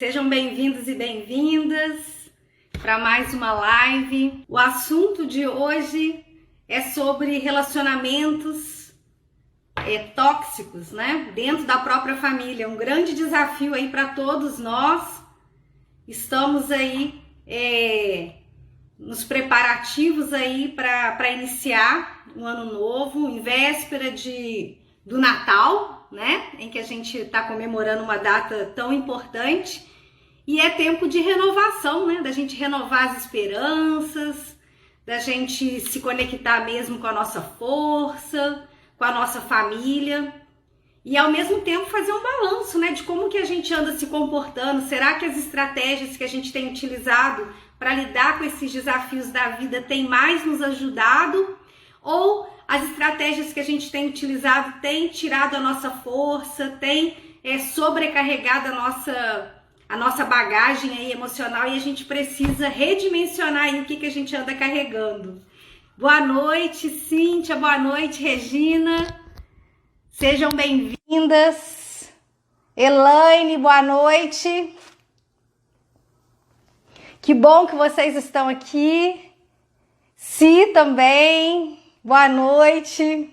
Sejam bem-vindos e bem-vindas para mais uma live. O assunto de hoje é sobre relacionamentos tóxicos, né? Dentro da própria família. Um grande desafio aí para todos nós. Estamos aí nos preparativos aí para iniciar um ano novo, em véspera do Natal, né? Em que a gente está comemorando uma data tão importante. E é tempo de renovação, né? Da gente renovar as esperanças, da gente se conectar mesmo com a nossa força, com a nossa família. E ao mesmo tempo fazer um balanço, né? De como que a gente anda se comportando. Será que as estratégias que a gente tem utilizado para lidar com esses desafios da vida têm mais nos ajudado? Ou as estratégias que a gente tem utilizado têm tirado a nossa força, têm sobrecarregado a nossa bagagem aí emocional e a gente precisa redimensionar aí o que a gente anda carregando. Boa noite, Cíntia, boa noite, Regina. Sejam bem-vindas. Elaine, boa noite. Que bom que vocês estão aqui. Si também, boa noite.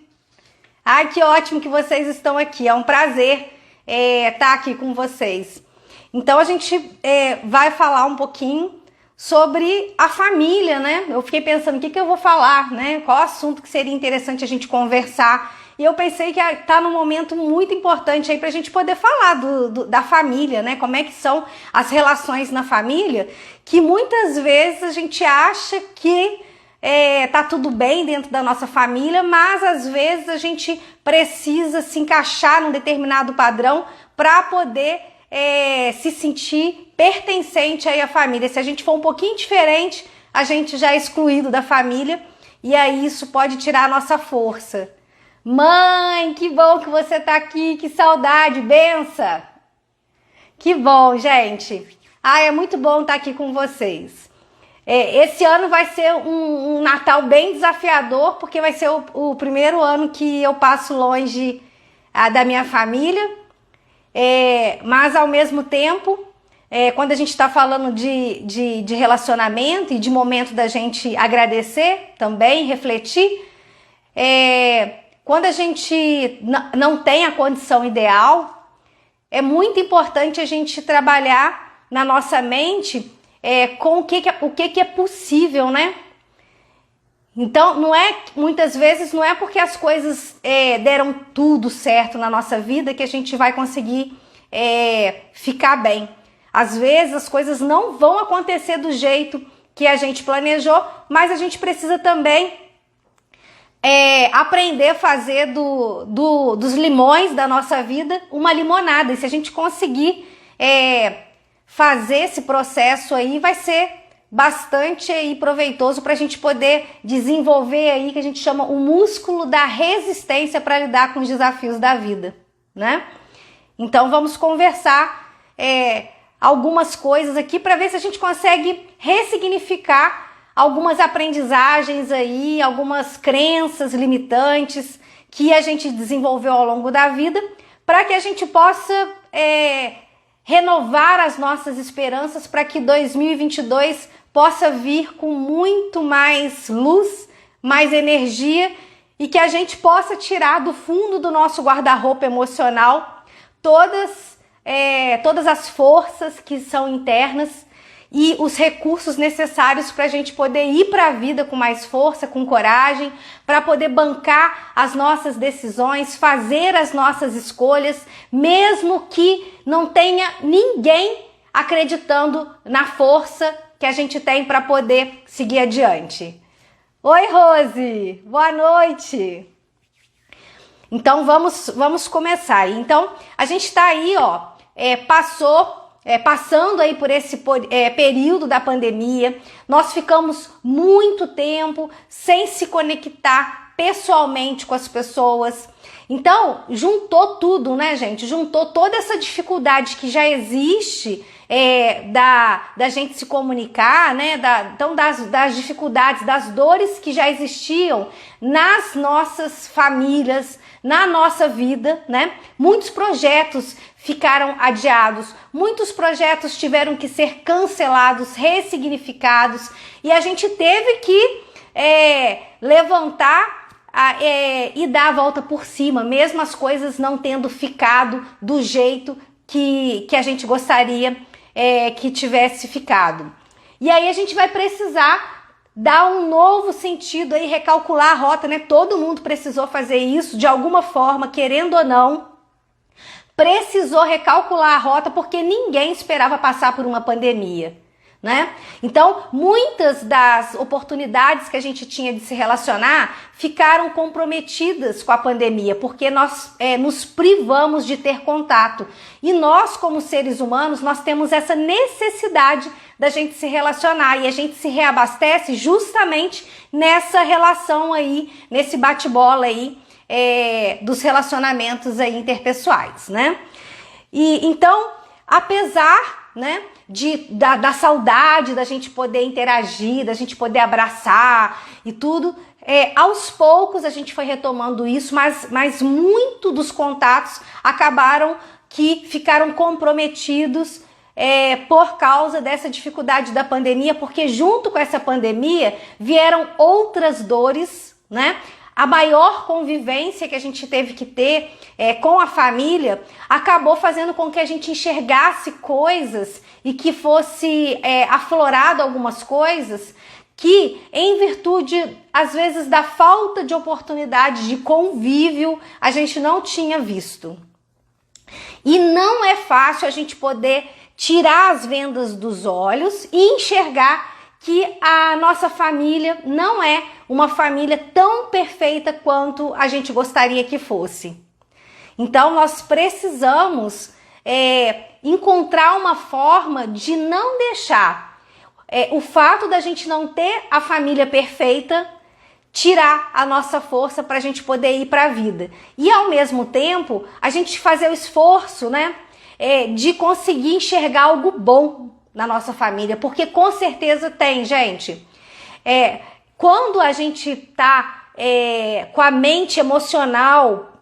Ai, que ótimo que vocês estão aqui. É um prazer estar aqui com vocês. Então a gente vai falar um pouquinho sobre a família, né? Eu fiquei pensando o que eu vou falar, né? Qual assunto que seria interessante a gente conversar. E eu pensei que tá num momento muito importante aí pra gente poder falar da família, né? Como é que são as relações na família, que muitas vezes a gente acha que tá tudo bem dentro da nossa família, mas às vezes a gente precisa se encaixar num determinado padrão para poder se sentir pertencente aí à família. Se a gente for um pouquinho diferente, a gente já é excluído da família e aí isso pode tirar a nossa força. Mãe, que bom que você tá aqui, que saudade, benção. Que bom, gente. É muito bom estar aqui com vocês. Esse ano vai ser um Natal bem desafiador, porque vai ser o primeiro ano que eu passo longe da minha família. Mas ao mesmo tempo, quando a gente está falando de relacionamento e de momento da gente agradecer também, refletir, quando a gente não tem a condição ideal, é muito importante a gente trabalhar na nossa mente com o que é possível, né? Então, muitas vezes não é porque as coisas deram tudo certo na nossa vida que a gente vai conseguir ficar bem. Às vezes as coisas não vão acontecer do jeito que a gente planejou, mas a gente precisa também aprender a fazer dos limões da nossa vida uma limonada. E se a gente conseguir fazer esse processo aí, vai ser bastante aí proveitoso para a gente poder desenvolver aí, que a gente chama o músculo da resistência para lidar com os desafios da vida, né? Então vamos conversar algumas coisas aqui para ver se a gente consegue ressignificar algumas aprendizagens aí, algumas crenças limitantes que a gente desenvolveu ao longo da vida, para que a gente possa renovar as nossas esperanças para que 2022 possa vir com muito mais luz, mais energia e que a gente possa tirar do fundo do nosso guarda-roupa emocional todas as forças que são internas e os recursos necessários para a gente poder ir para a vida com mais força, com coragem, para poder bancar as nossas decisões, fazer as nossas escolhas, mesmo que não tenha ninguém acreditando na força que a gente tem para poder seguir adiante. Oi, Rose! Boa noite! Então, vamos começar. Então, a gente está aí, passando aí por esse período da pandemia. Nós ficamos muito tempo sem se conectar pessoalmente com as pessoas. Então, juntou tudo, né, gente? Juntou toda essa dificuldade que já existe da gente se comunicar, né? Então das dificuldades, das dores que já existiam nas nossas famílias, na nossa vida, né? Muitos projetos ficaram adiados, muitos projetos tiveram que ser cancelados, ressignificados, e a gente teve que levantar e dar a volta por cima, mesmo as coisas não tendo ficado do jeito que a gente gostaria que tivesse ficado. E aí a gente vai precisar dar um novo sentido aí, recalcular a rota, né? Todo mundo precisou fazer isso de alguma forma, querendo ou não, precisou recalcular a rota porque ninguém esperava passar por uma pandemia, né? Então, muitas das oportunidades que a gente tinha de se relacionar ficaram comprometidas com a pandemia, porque nós nos privamos de ter contato. E nós, como seres humanos, nós temos essa necessidade da gente se relacionar, e a gente se reabastece justamente nessa relação aí, nesse bate-bola aí, dos relacionamentos aí interpessoais, né? E então, apesar, né, da saudade da gente poder interagir, da gente poder abraçar e tudo, aos poucos a gente foi retomando isso, mas muito dos contatos acabaram que ficaram comprometidos por causa dessa dificuldade da pandemia, porque junto com essa pandemia vieram outras dores, né? A maior convivência que a gente teve que ter com a família acabou fazendo com que a gente enxergasse coisas e que fosse aflorado algumas coisas que, em virtude, às vezes, da falta de oportunidade de convívio, a gente não tinha visto. E não é fácil a gente poder tirar as vendas dos olhos e enxergar que a nossa família não é uma família tão perfeita quanto a gente gostaria que fosse. Então nós precisamos encontrar uma forma de não deixar o fato da gente não ter a família perfeita tirar a nossa força para a gente poder ir para a vida. E ao mesmo tempo a gente fazer o esforço, né, de conseguir enxergar algo bom na nossa família, porque com certeza tem, gente. Quando a gente tá com a mente emocional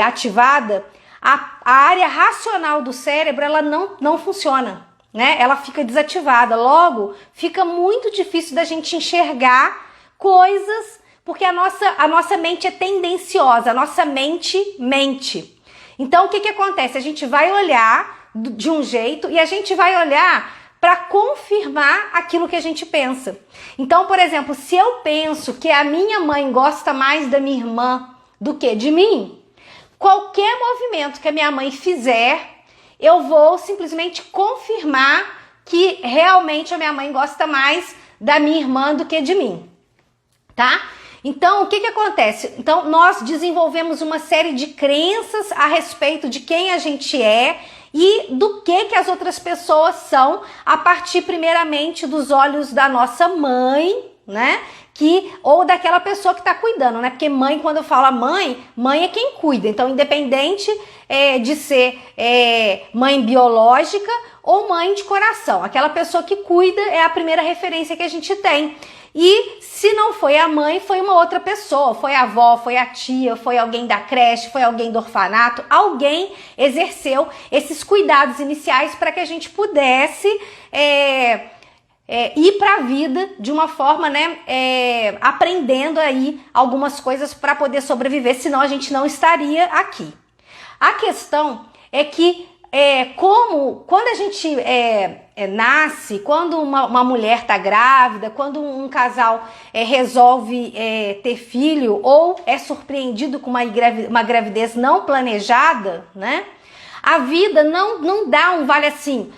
ativada, a área racional do cérebro ela não funciona, né? Ela fica desativada. Logo, fica muito difícil da gente enxergar coisas, porque a nossa mente é tendenciosa, a nossa mente mente. Então, o que acontece? A gente vai olhar de um jeito e a gente vai olhar para confirmar aquilo que a gente pensa. Então, por exemplo, se eu penso que a minha mãe gosta mais da minha irmã do que de mim, qualquer movimento que a minha mãe fizer, eu vou simplesmente confirmar que realmente a minha mãe gosta mais da minha irmã do que de mim, tá? Então, o que acontece? Então, nós desenvolvemos uma série de crenças a respeito de quem a gente é e do que as outras pessoas são, a partir primeiramente dos olhos da nossa mãe, né? Ou daquela pessoa que está cuidando, né? Porque mãe, quando eu falo mãe é quem cuida. Então, independente de ser mãe biológica ou mãe de coração, aquela pessoa que cuida é a primeira referência que a gente tem. E se não foi a mãe, foi uma outra pessoa, foi a avó, foi a tia, foi alguém da creche, foi alguém do orfanato, alguém exerceu esses cuidados iniciais para que a gente pudesse ir para a vida de uma forma, né, aprendendo aí algumas coisas para poder sobreviver, senão a gente não estaria aqui. A questão é que quando a gente nasce, quando uma mulher está grávida, quando um casal resolve ter filho ou é surpreendido com uma gravidez não planejada, né? A vida não dá um vale assim,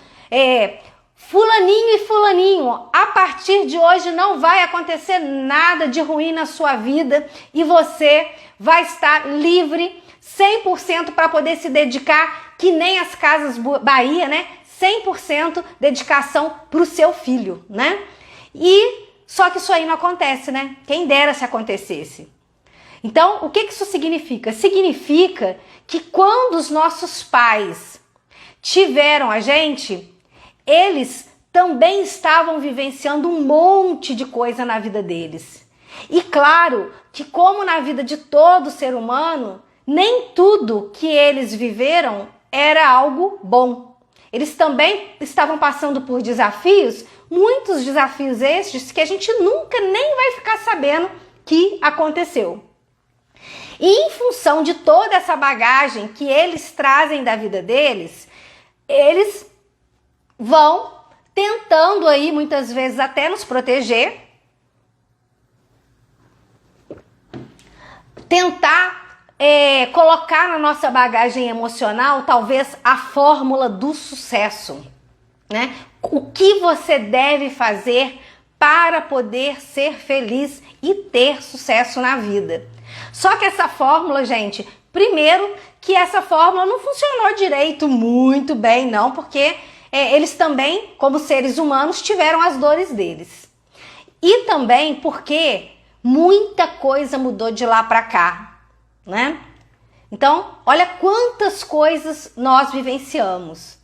fulaninho e fulaninho, a partir de hoje não vai acontecer nada de ruim na sua vida e você vai estar livre 100% para poder se dedicar, que nem as Casas Bahia, né? 100% dedicação para o seu filho, né? E só que isso aí não acontece, né? Quem dera se acontecesse. Então, o que isso significa? Significa que quando os nossos pais tiveram a gente, eles também estavam vivenciando um monte de coisa na vida deles. E claro que, como na vida de todo ser humano, nem tudo que eles viveram era algo bom. Eles também estavam passando por desafios, muitos desafios estes que a gente nunca nem vai ficar sabendo que aconteceu. E em função de toda essa bagagem que eles trazem da vida deles, eles vão tentando aí muitas vezes até nos proteger, tentar colocar na nossa bagagem emocional talvez a fórmula do sucesso, né? O que você deve fazer para poder ser feliz e ter sucesso na vida. Só que essa fórmula, gente, primeiro que essa fórmula não funcionou direito muito bem, não, porque eles também, como seres humanos, tiveram as dores deles. E também porque muita coisa mudou de lá para cá, né? Então, olha quantas coisas nós vivenciamos.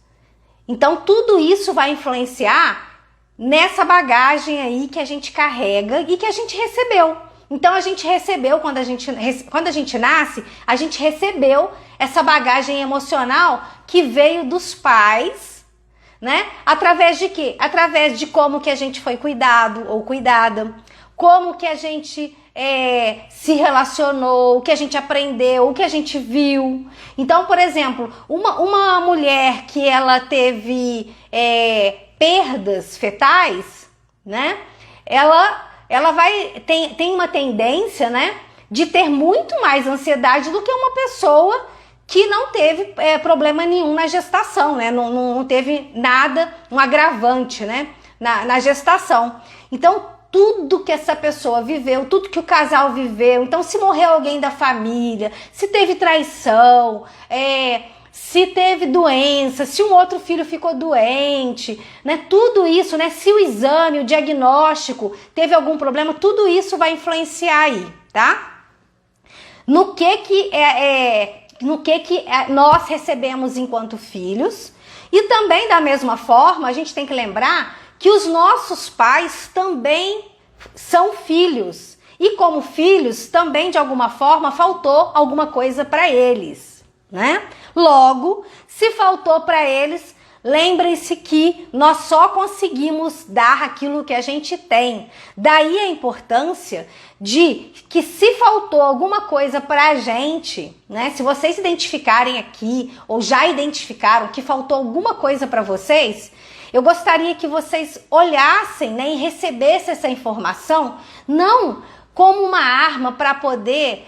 Então, tudo isso vai influenciar nessa bagagem aí que a gente carrega e que a gente recebeu. Então, a gente recebeu, quando a gente nasce, a gente recebeu essa bagagem emocional que veio dos pais, né? Através de quê? Através de como que a gente foi cuidado ou cuidada, como que a gente se relacionou, o que a gente aprendeu, o que a gente viu. Então, por exemplo, uma mulher que ela teve perdas fetais, né? Ela tem uma tendência, né, de ter muito mais ansiedade do que uma pessoa que não teve problema nenhum na gestação, né? Não teve nada, um agravante, né, na gestação. Então, tudo que essa pessoa viveu, tudo que o casal viveu, então se morreu alguém da família, se teve traição, se teve doença, se um outro filho ficou doente, né? Tudo isso, né? Se o exame, o diagnóstico teve algum problema, tudo isso vai influenciar aí, tá? No que nós recebemos enquanto filhos. E também, da mesma forma, a gente tem que lembrar que os nossos pais também são filhos. E como filhos, também de alguma forma faltou alguma coisa para eles, né? Logo, se faltou para eles, lembrem-se que nós só conseguimos dar aquilo que a gente tem. Daí a importância de que, se faltou alguma coisa para a gente, né? Se vocês se identificarem aqui ou já identificaram que faltou alguma coisa para vocês, eu gostaria que vocês olhassem, né, e recebessem essa informação não como uma arma para poder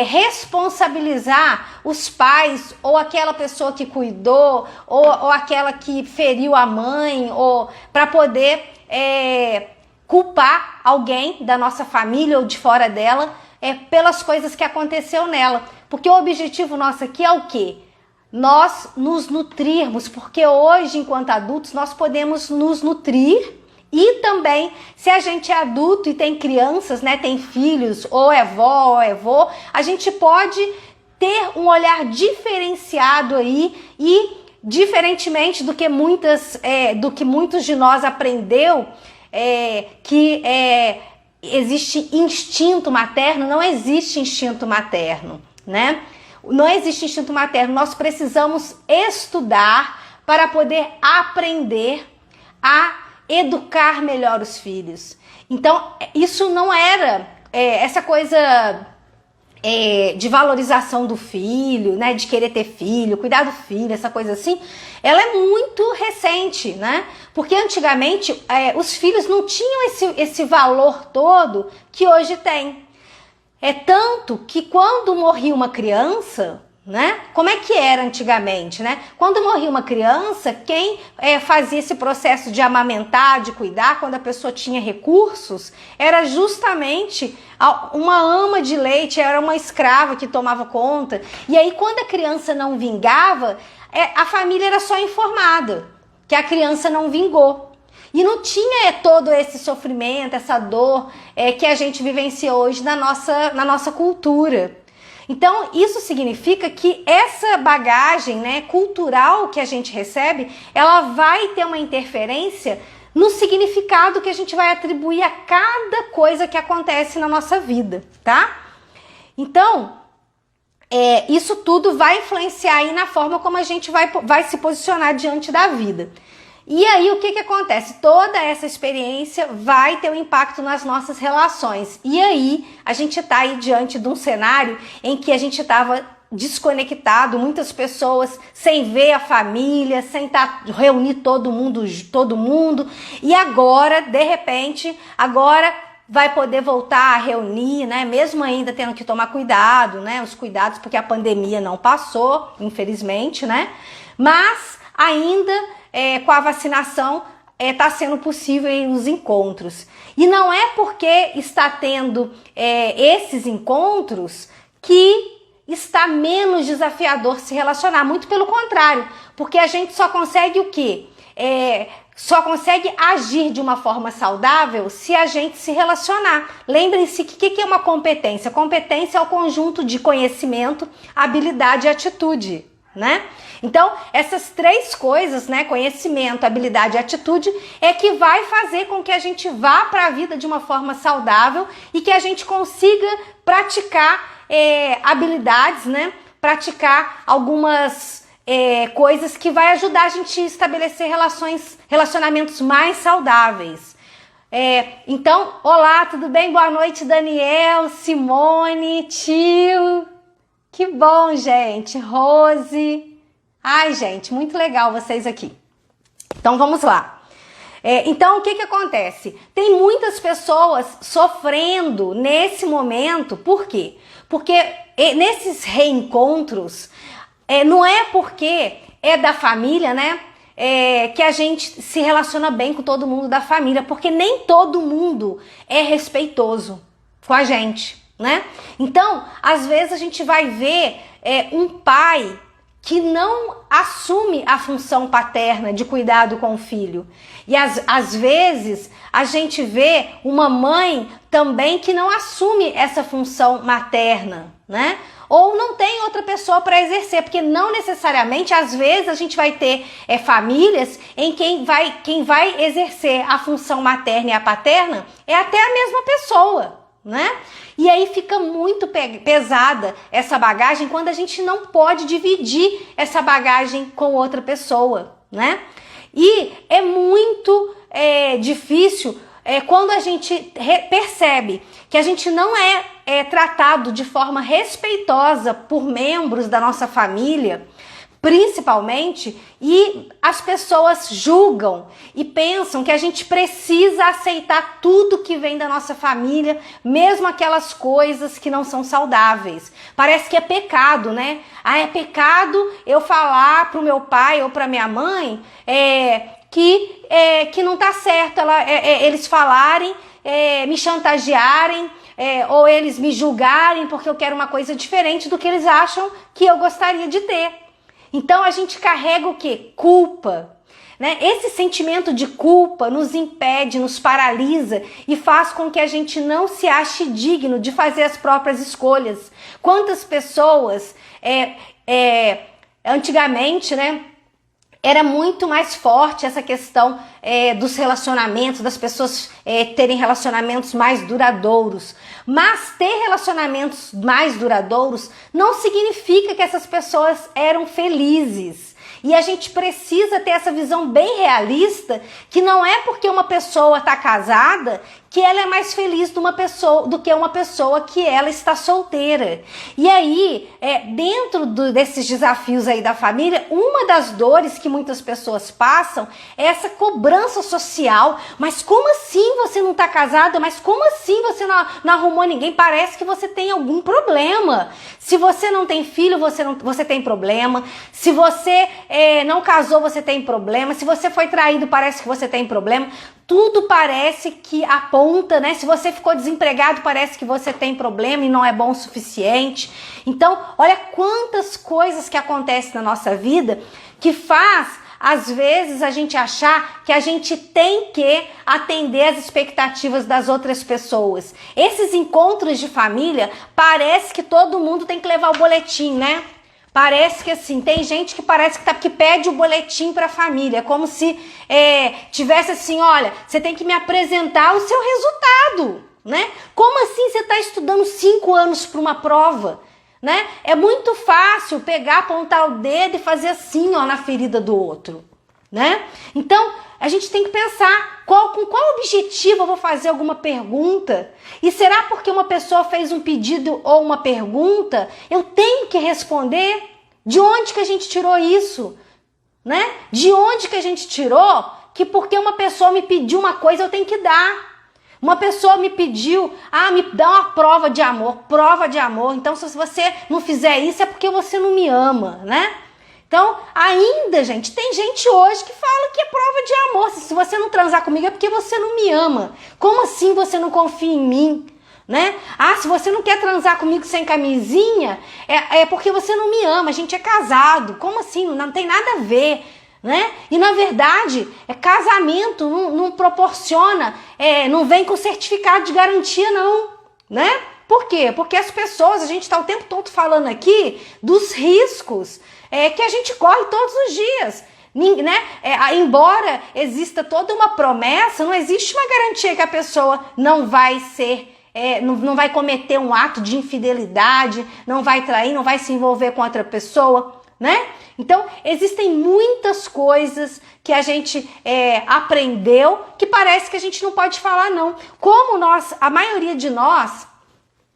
responsabilizar os pais ou aquela pessoa que cuidou ou aquela que feriu a mãe, ou para poder culpar alguém da nossa família ou de fora dela pelas coisas que aconteceu nela. Porque o objetivo nosso aqui é o quê? Nós nos nutrirmos, porque hoje, enquanto adultos, nós podemos nos nutrir. E também, se a gente é adulto e tem crianças, né, tem filhos, ou é vó ou é vô, a gente pode ter um olhar diferenciado aí, e diferentemente do que muitos de nós aprendeu, que existe instinto materno. Não existe instinto materno, né? Não existe instinto materno. Nós precisamos estudar para poder aprender a educar melhor os filhos. Então, isso não era essa coisa de valorização do filho, né, de querer ter filho, cuidar do filho, essa coisa assim, ela é muito recente, né? Porque antigamente os filhos não tinham esse valor todo que hoje tem. É tanto que quando morria uma criança, né? Como é que era antigamente, né? Quando morria uma criança, quem fazia esse processo de amamentar, de cuidar, quando a pessoa tinha recursos, era justamente uma ama de leite, era uma escrava que tomava conta. E aí, quando a criança não vingava, a família era só informada que a criança não vingou. E não tinha todo esse sofrimento, essa dor que a gente vivencia hoje na nossa cultura. Então, isso significa que essa bagagem, né, cultural que a gente recebe, ela vai ter uma interferência no significado que a gente vai atribuir a cada coisa que acontece na nossa vida, tá? Então, isso tudo vai influenciar aí na forma como a gente vai se posicionar diante da vida. E aí, o que acontece? Toda essa experiência vai ter um impacto nas nossas relações. E aí, a gente tá aí diante de um cenário em que a gente estava desconectado, muitas pessoas sem ver a família, sem reunir todo mundo, e agora, de repente, agora vai poder voltar a reunir, né? Mesmo ainda tendo que tomar cuidado, né? Os cuidados, porque a pandemia não passou, infelizmente, né? Mas ainda com a vacinação está sendo possível os encontros. E não é porque está tendo esses encontros que está menos desafiador se relacionar, muito pelo contrário, porque a gente só consegue o quê? Só consegue agir de uma forma saudável se a gente se relacionar. Lembrem-se que o que é uma competência? Competência é o conjunto de conhecimento, habilidade e atitude, né? Então, essas três coisas, né, conhecimento, habilidade e atitude, é que vai fazer com que a gente vá para a vida de uma forma saudável e que a gente consiga praticar habilidades, né, praticar algumas coisas que vai ajudar a gente a estabelecer relacionamentos mais saudáveis. Então, olá, tudo bem? Boa noite, Daniel, Simone, tio. Que bom, gente. Rose. Ai, gente, muito legal vocês aqui. Então, vamos lá. Então, o que acontece? Tem muitas pessoas sofrendo nesse momento. Por quê? Porque nesses reencontros, não é porque é da família, né? Que a gente se relaciona bem com todo mundo da família, porque nem todo mundo é respeitoso com a gente, né? Então, às vezes a gente vai ver um pai que não assume a função paterna de cuidado com o filho. E às vezes a gente vê uma mãe também que não assume essa função materna, né? Ou não tem outra pessoa para exercer, porque não necessariamente, às vezes, a gente vai ter famílias em quem vai exercer a função materna e a paterna é até a mesma pessoa, né? E aí fica muito pesada essa bagagem quando a gente não pode dividir essa bagagem com outra pessoa, né? E é muito difícil quando a gente percebe que a gente não é tratado de forma respeitosa por membros da nossa família, principalmente, e as pessoas julgam e pensam que a gente precisa aceitar tudo que vem da nossa família, mesmo aquelas coisas que não são saudáveis. Parece que é pecado, né? É pecado eu falar pro meu pai ou pra minha mãe que não tá certo eles falarem, me chantagearem, ou eles me julgarem porque eu quero uma coisa diferente do que eles acham que eu gostaria de ter. Então a gente carrega o quê? Culpa, né? Esse sentimento de culpa nos impede, nos paralisa e faz com que a gente não se ache digno de fazer as próprias escolhas. Quantas pessoas antigamente, né? Era muito mais forte essa questão dos relacionamentos, das pessoas terem relacionamentos mais duradouros. Mas ter relacionamentos mais duradouros não significa que essas pessoas eram felizes. E a gente precisa ter essa visão bem realista, que não é porque uma pessoa está casada que ela é mais feliz do que uma pessoa que ela está solteira. E aí, dentro desses desafios aí da família, uma das dores que muitas pessoas passam é essa cobrança social. Mas como assim você não está casada? Mas como assim você não arrumou ninguém? Parece que você tem algum problema. Se você não tem filho, você tem problema. Se você não casou, você tem problema. Se você foi traído, parece que você tem problema. Tudo parece que aponta, né? Se você ficou desempregado, parece que você tem problema e não é bom o suficiente. Então, olha quantas coisas que acontecem na nossa vida que faz às vezes, a gente achar que a gente tem que atender as expectativas das outras pessoas. Esses encontros de família, parece que todo mundo tem que levar o boletim, né? Parece que assim, tem gente que parece que pede o boletim para a família, como se tivesse assim, olha, você tem que me apresentar o seu resultado, né? Como assim você está estudando 5 anos para uma prova? Né? É muito fácil pegar, apontar o dedo e fazer assim, ó, na ferida do outro, né? Então, a gente tem que pensar com qual objetivo eu vou fazer alguma pergunta. E será porque uma pessoa fez um pedido ou uma pergunta, eu tenho que responder? De onde que a gente tirou isso? Né? De onde que a gente tirou que porque uma pessoa me pediu uma coisa eu tenho que dar? Uma pessoa me pediu, me dá uma prova de amor, então se você não fizer isso é porque você não me ama, né? Então, ainda, gente, tem gente hoje que fala que é prova de amor, se você não transar comigo é porque você não me ama. Como assim você não confia em mim, né? Se você não quer transar comigo sem camisinha, é porque você não me ama, a gente é casado. Como assim? Não tem nada a ver. Né? E na verdade, casamento não proporciona, não vem com certificado de garantia não, né? Por quê? Porque as pessoas, a gente está o tempo todo falando aqui dos riscos que a gente corre todos os dias, né? Embora exista toda uma promessa, não existe uma garantia que a pessoa não vai ser não vai cometer um ato de infidelidade, não vai trair, não vai se envolver com outra pessoa, né? Então, existem muitas coisas que a gente aprendeu que parece que a gente não pode falar não. Como a maioria de nós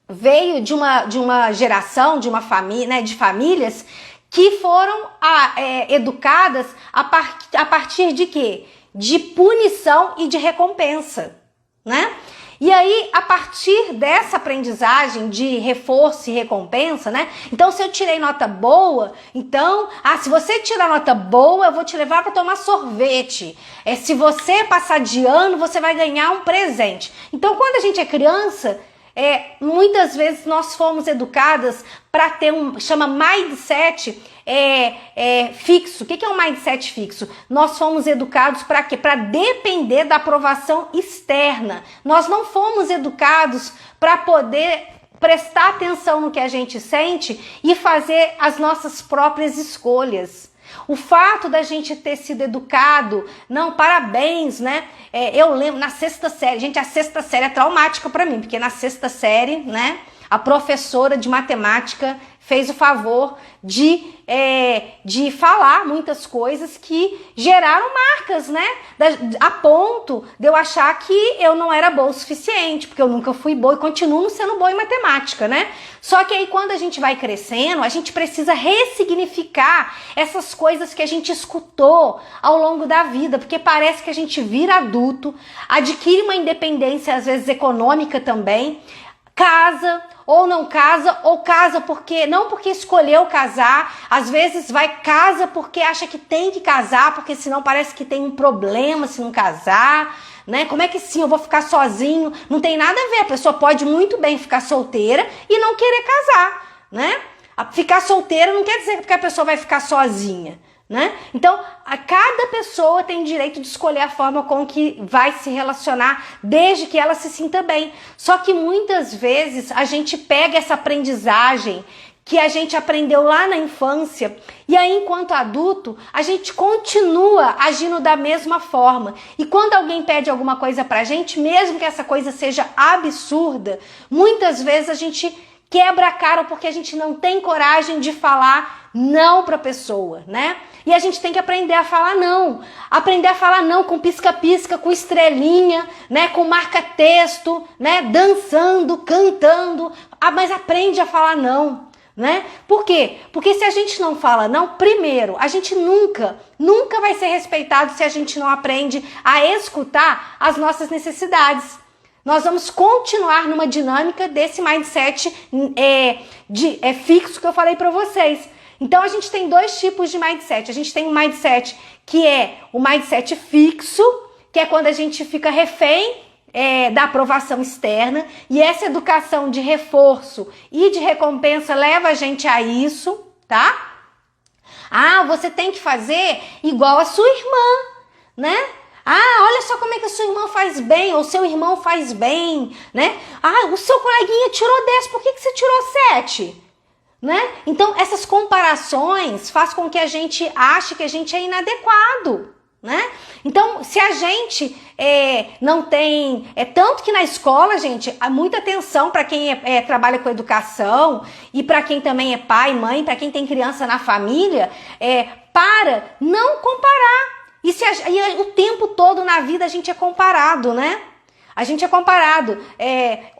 veio de uma geração, de uma família, né, de famílias que foram educadas a partir de quê? De punição e de recompensa, né? E aí, a partir dessa aprendizagem de reforço e recompensa, né? Então, se eu tirei nota boa, então, se você tirar nota boa, eu vou te levar para tomar sorvete. Se você passar de ano, você vai ganhar um presente. Então, quando a gente é criança, muitas vezes nós fomos educadas para ter chama mindset fixo. O que é um mindset fixo? Nós fomos educados para quê? Para depender da aprovação externa. Nós não fomos educados para poder prestar atenção no que a gente sente e fazer as nossas próprias escolhas. O fato da gente ter sido educado, não, parabéns, né? Eu lembro, na 6ª série, gente, a 6ª série é traumática para mim, porque na 6ª série, né, a professora de matemática fez o favor de falar muitas coisas que geraram marcas, né? A ponto de eu achar que eu não era boa o suficiente, porque eu nunca fui boa e continuo sendo boa em matemática, né? Só que aí quando a gente vai crescendo, a gente precisa ressignificar essas coisas que a gente escutou ao longo da vida, porque parece que a gente vira adulto, adquire uma independência, às vezes econômica também, casa ou não casa, ou casa porque não porque escolheu casar, às vezes casa porque acha que tem que casar, porque senão parece que tem um problema se não casar, né? Como é que sim, eu vou ficar sozinho? Não tem nada a ver, a pessoa pode muito bem ficar solteira e não querer casar, né? Ficar solteira não quer dizer que a pessoa vai ficar sozinha, né? Então, cada pessoa tem direito de escolher a forma com que vai se relacionar, desde que ela se sinta bem. Só que muitas vezes a gente pega essa aprendizagem que a gente aprendeu lá na infância e aí, enquanto adulto, a gente continua agindo da mesma forma. E quando alguém pede alguma coisa pra gente, mesmo que essa coisa seja absurda, muitas vezes a gente quebra a cara porque a gente não tem coragem de falar não pra pessoa, né? E a gente tem que aprender a falar não. Aprender a falar não com pisca-pisca, com estrelinha, né? Com marca-texto, né? Dançando, cantando. Mas aprende a falar não, né? Por quê? Porque se a gente não fala não, primeiro, a gente nunca vai ser respeitado se a gente não aprende a escutar as nossas necessidades. Nós vamos continuar numa dinâmica desse mindset fixo que eu falei para vocês. Então, a gente tem 2 tipos de mindset. A gente tem um mindset que é o mindset fixo, que é quando a gente fica refém da aprovação externa. E essa educação de reforço e de recompensa leva a gente a isso, tá? Ah, você tem que fazer igual a sua irmã, né? Ah, olha só como é que a sua irmã faz bem, ou seu irmão faz bem, né? Ah, o seu coleguinha tirou 10, por que você tirou 7? Né? Então, essas comparações faz com que a gente ache que a gente é inadequado, né? Então, se a gente não tem... tanto que na escola, gente, há muita atenção para quem trabalha com educação e para quem também é pai, mãe, para quem tem criança na família, para não comparar. E o tempo todo na vida a gente é comparado, né? A gente é comparado.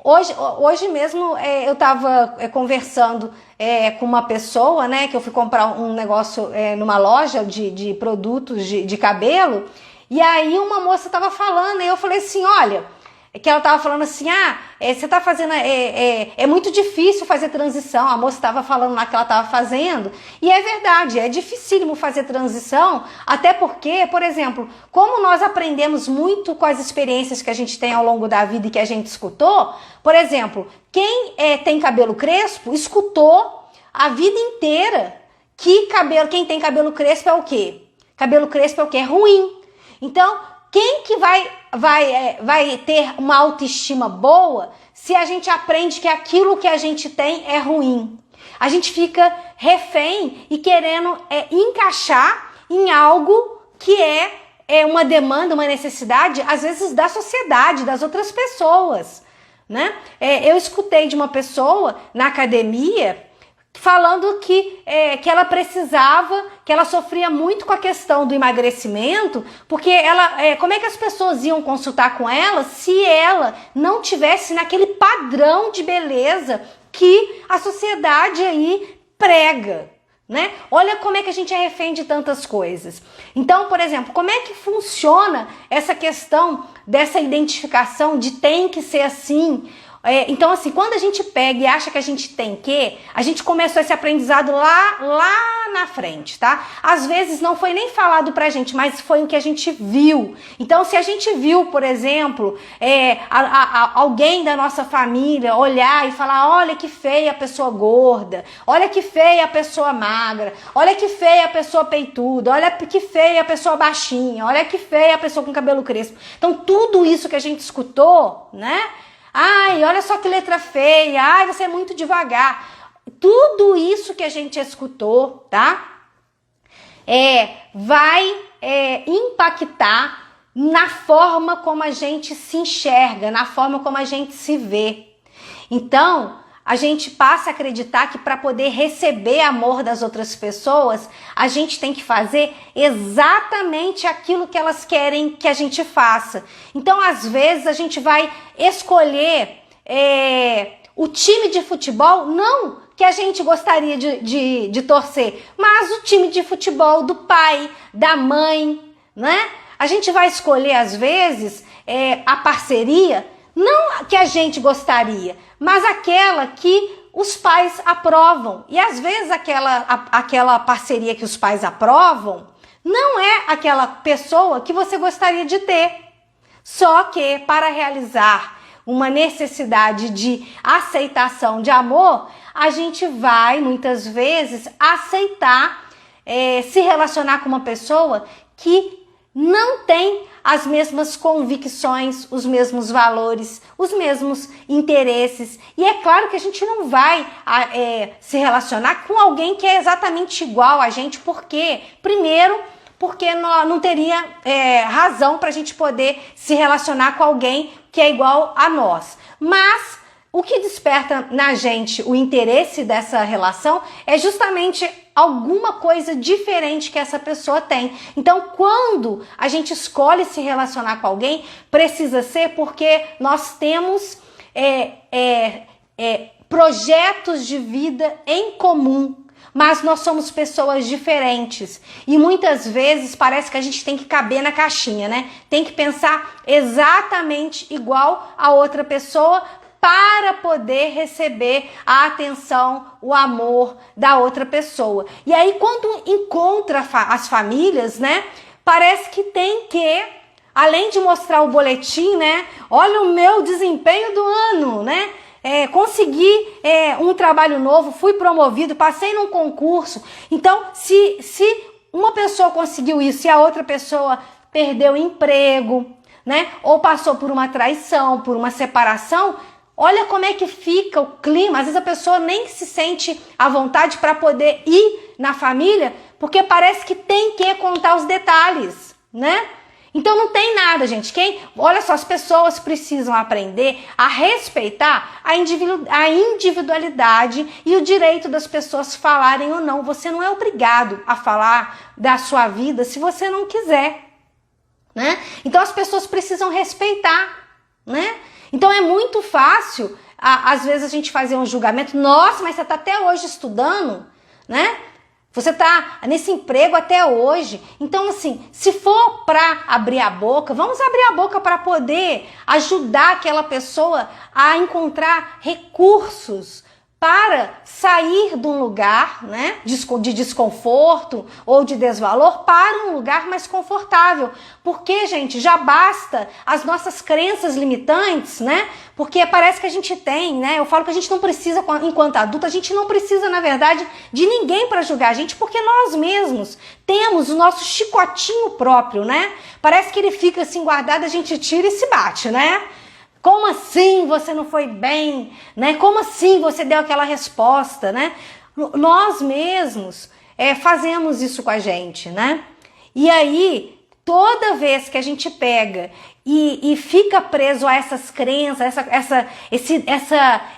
Hoje mesmo eu estava conversando com uma pessoa, né? Que eu fui comprar um negócio numa loja de produtos de cabelo. E aí uma moça estava falando, e eu falei assim, olha... que ela estava falando assim, você está fazendo, é muito difícil fazer transição, a moça estava falando lá que ela estava fazendo, e é verdade, é dificílimo fazer transição, até porque, por exemplo, como nós aprendemos muito com as experiências que a gente tem ao longo da vida e que a gente escutou, por exemplo, quem tem cabelo crespo, escutou a vida inteira que quem tem cabelo crespo é o quê? Cabelo crespo é o quê? É ruim. Então, quem que vai ter uma autoestima boa se a gente aprende que aquilo que a gente tem é ruim? A gente fica refém e querendo encaixar em algo que é uma demanda, uma necessidade, às vezes da sociedade, das outras pessoas, né? Eu escutei de uma pessoa na academia falando que ela precisava, que ela sofria muito com a questão do emagrecimento, porque como é que as pessoas iam consultar com ela se ela não tivesse naquele padrão de beleza que a sociedade aí prega, né? Olha como é que a gente é refém de tantas coisas. Então, por exemplo, como é que funciona essa questão dessa identificação de tem que ser assim? Então, assim, quando a gente pega e acha que a gente tem que, a gente começou esse aprendizado lá na frente, tá? Às vezes não foi nem falado pra gente, mas foi o que a gente viu. Então, se a gente viu, por exemplo, alguém da nossa família olhar e falar, olha que feia a pessoa gorda, olha que feia a pessoa magra, olha que feia a pessoa peituda, olha que feia a pessoa baixinha, olha que feia a pessoa com cabelo crespo. Então, tudo isso que a gente escutou, né? Ai, olha só que letra feia, ai, você é muito devagar. Tudo isso que a gente escutou, tá? Vai impactar na forma como a gente se enxerga, na forma como a gente se vê. Então, a gente passa a acreditar que para poder receber amor das outras pessoas, a gente tem que fazer exatamente aquilo que elas querem que a gente faça. Então, às vezes, a gente vai escolher o time de futebol, não que a gente gostaria de torcer, mas o time de futebol do pai, da mãe, né? A gente vai escolher, às vezes, a parceria, não que a gente gostaria, mas aquela que os pais aprovam. E às vezes aquela parceria que os pais aprovam não é aquela pessoa que você gostaria de ter. Só que para realizar uma necessidade de aceitação, de amor, a gente vai muitas vezes aceitar se relacionar com uma pessoa que não tem as mesmas convicções, os mesmos valores, os mesmos interesses. E é claro que a gente não vai se relacionar com alguém que é exatamente igual a gente, porque, primeiro, porque não teria razão para a gente poder se relacionar com alguém que é igual a nós. Mas o que desperta na gente o interesse dessa relação é justamente alguma coisa diferente que essa pessoa tem. Então, quando a gente escolhe se relacionar com alguém, precisa ser porque nós temos projetos de vida em comum, mas nós somos pessoas diferentes. E muitas vezes parece que a gente tem que caber na caixinha, né? Tem que pensar exatamente igual a outra pessoa para poder receber a atenção, o amor da outra pessoa. E aí, quando encontra as famílias, né, parece que tem que, além de mostrar o boletim, né, olha o meu desempenho do ano, né, consegui um trabalho novo, fui promovido, passei num concurso. Então, se uma pessoa conseguiu isso e a outra pessoa perdeu o emprego, né? Ou passou por uma traição, por uma separação, olha como é que fica o clima. Às vezes a pessoa nem se sente à vontade para poder ir na família, porque parece que tem que contar os detalhes, né? Então não tem nada, gente. Olha só, as pessoas precisam aprender a respeitar a individualidade e o direito das pessoas falarem ou não. Você não é obrigado a falar da sua vida se você não quiser, né? Então as pessoas precisam respeitar, né? Então é muito fácil, às vezes, a gente fazer um julgamento. Nossa, mas você está até hoje estudando, né? Você está nesse emprego até hoje. Então, assim, se for para abrir a boca, vamos abrir a boca para poder ajudar aquela pessoa a encontrar recursos para sair de um lugar, né, de desconforto ou de desvalor para um lugar mais confortável. Porque, gente, já basta as nossas crenças limitantes, né? Porque parece que a gente tem, né? Eu falo que a gente não precisa, enquanto adulto, a gente não precisa, na verdade, de ninguém para julgar a gente, porque nós mesmos temos o nosso chicotinho próprio, né? Parece que ele fica assim guardado, a gente tira e se bate, né? Como assim você não foi bem, né? Como assim você deu aquela resposta, né? Nós mesmos fazemos isso com a gente, né? E aí, toda vez que a gente pega e fica preso a essas crenças,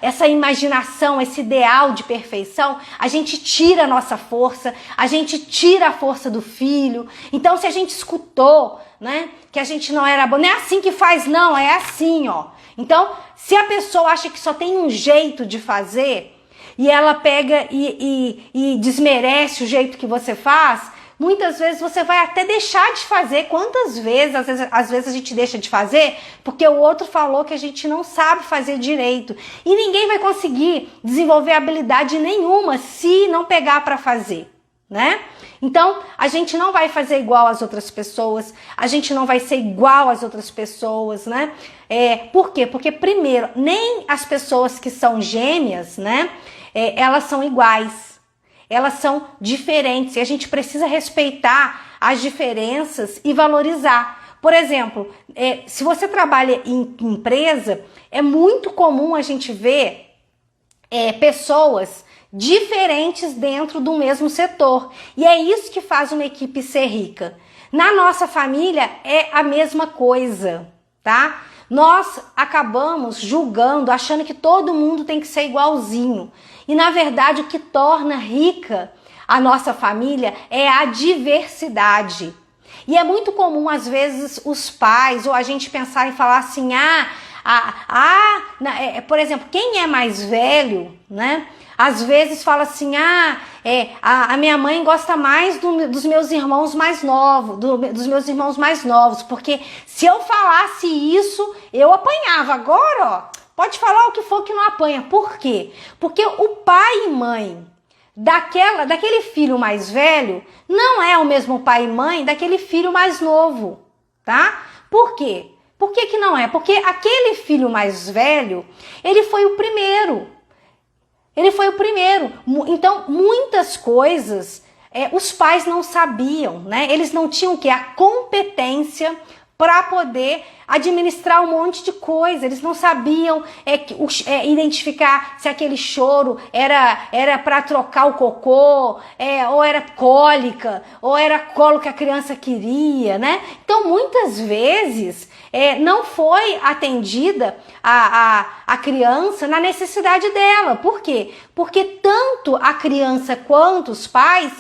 essa imaginação, esse ideal de perfeição, a gente tira a nossa força, a gente tira a força do filho. Então, se a gente escutou, né, que a gente não era bom, não é assim que faz, não, é assim, ó. Então, se a pessoa acha que só tem um jeito de fazer e ela pega e desmerece o jeito que você faz, muitas vezes você vai até deixar de fazer. Quantas vezes, às vezes a gente deixa de fazer porque o outro falou que a gente não sabe fazer direito. E ninguém vai conseguir desenvolver habilidade nenhuma se não pegar para fazer, né? Então, a gente não vai fazer igual às outras pessoas, a gente não vai ser igual às outras pessoas, né? Por quê? Porque, primeiro, nem as pessoas que são gêmeas, né? Elas são iguais, elas são diferentes e a gente precisa respeitar as diferenças e valorizar. Por exemplo, se você trabalha em empresa, é muito comum a gente ver pessoas diferentes dentro do mesmo setor. E é isso que faz uma equipe ser rica. Na nossa família é a mesma coisa, tá? Nós acabamos julgando, achando que todo mundo tem que ser igualzinho. E na verdade o que torna rica a nossa família é a diversidade. E é muito comum às vezes os pais ou a gente pensar e falar assim, por exemplo, quem é mais velho, né? Às vezes fala assim, a minha mãe gosta mais dos meus irmãos mais novos, dos meus irmãos mais novos, porque se eu falasse isso, eu apanhava. Agora, ó, pode falar o que for que não apanha. Por quê? Porque o pai e mãe daquele filho mais velho não é o mesmo pai e mãe daquele filho mais novo, tá? Por quê? Por que que não é? Porque aquele filho mais velho, ele foi o primeiro. Ele foi o primeiro. Então, muitas coisas os pais não sabiam, né? Eles não tinham o quê? A competência para poder administrar um monte de coisa. Eles não sabiam identificar se aquele choro era para trocar o cocô, ou era cólica, ou era colo que a criança queria, né? Então, muitas vezes, não foi atendida a criança na necessidade dela. Por quê? Porque tanto a criança quanto os pais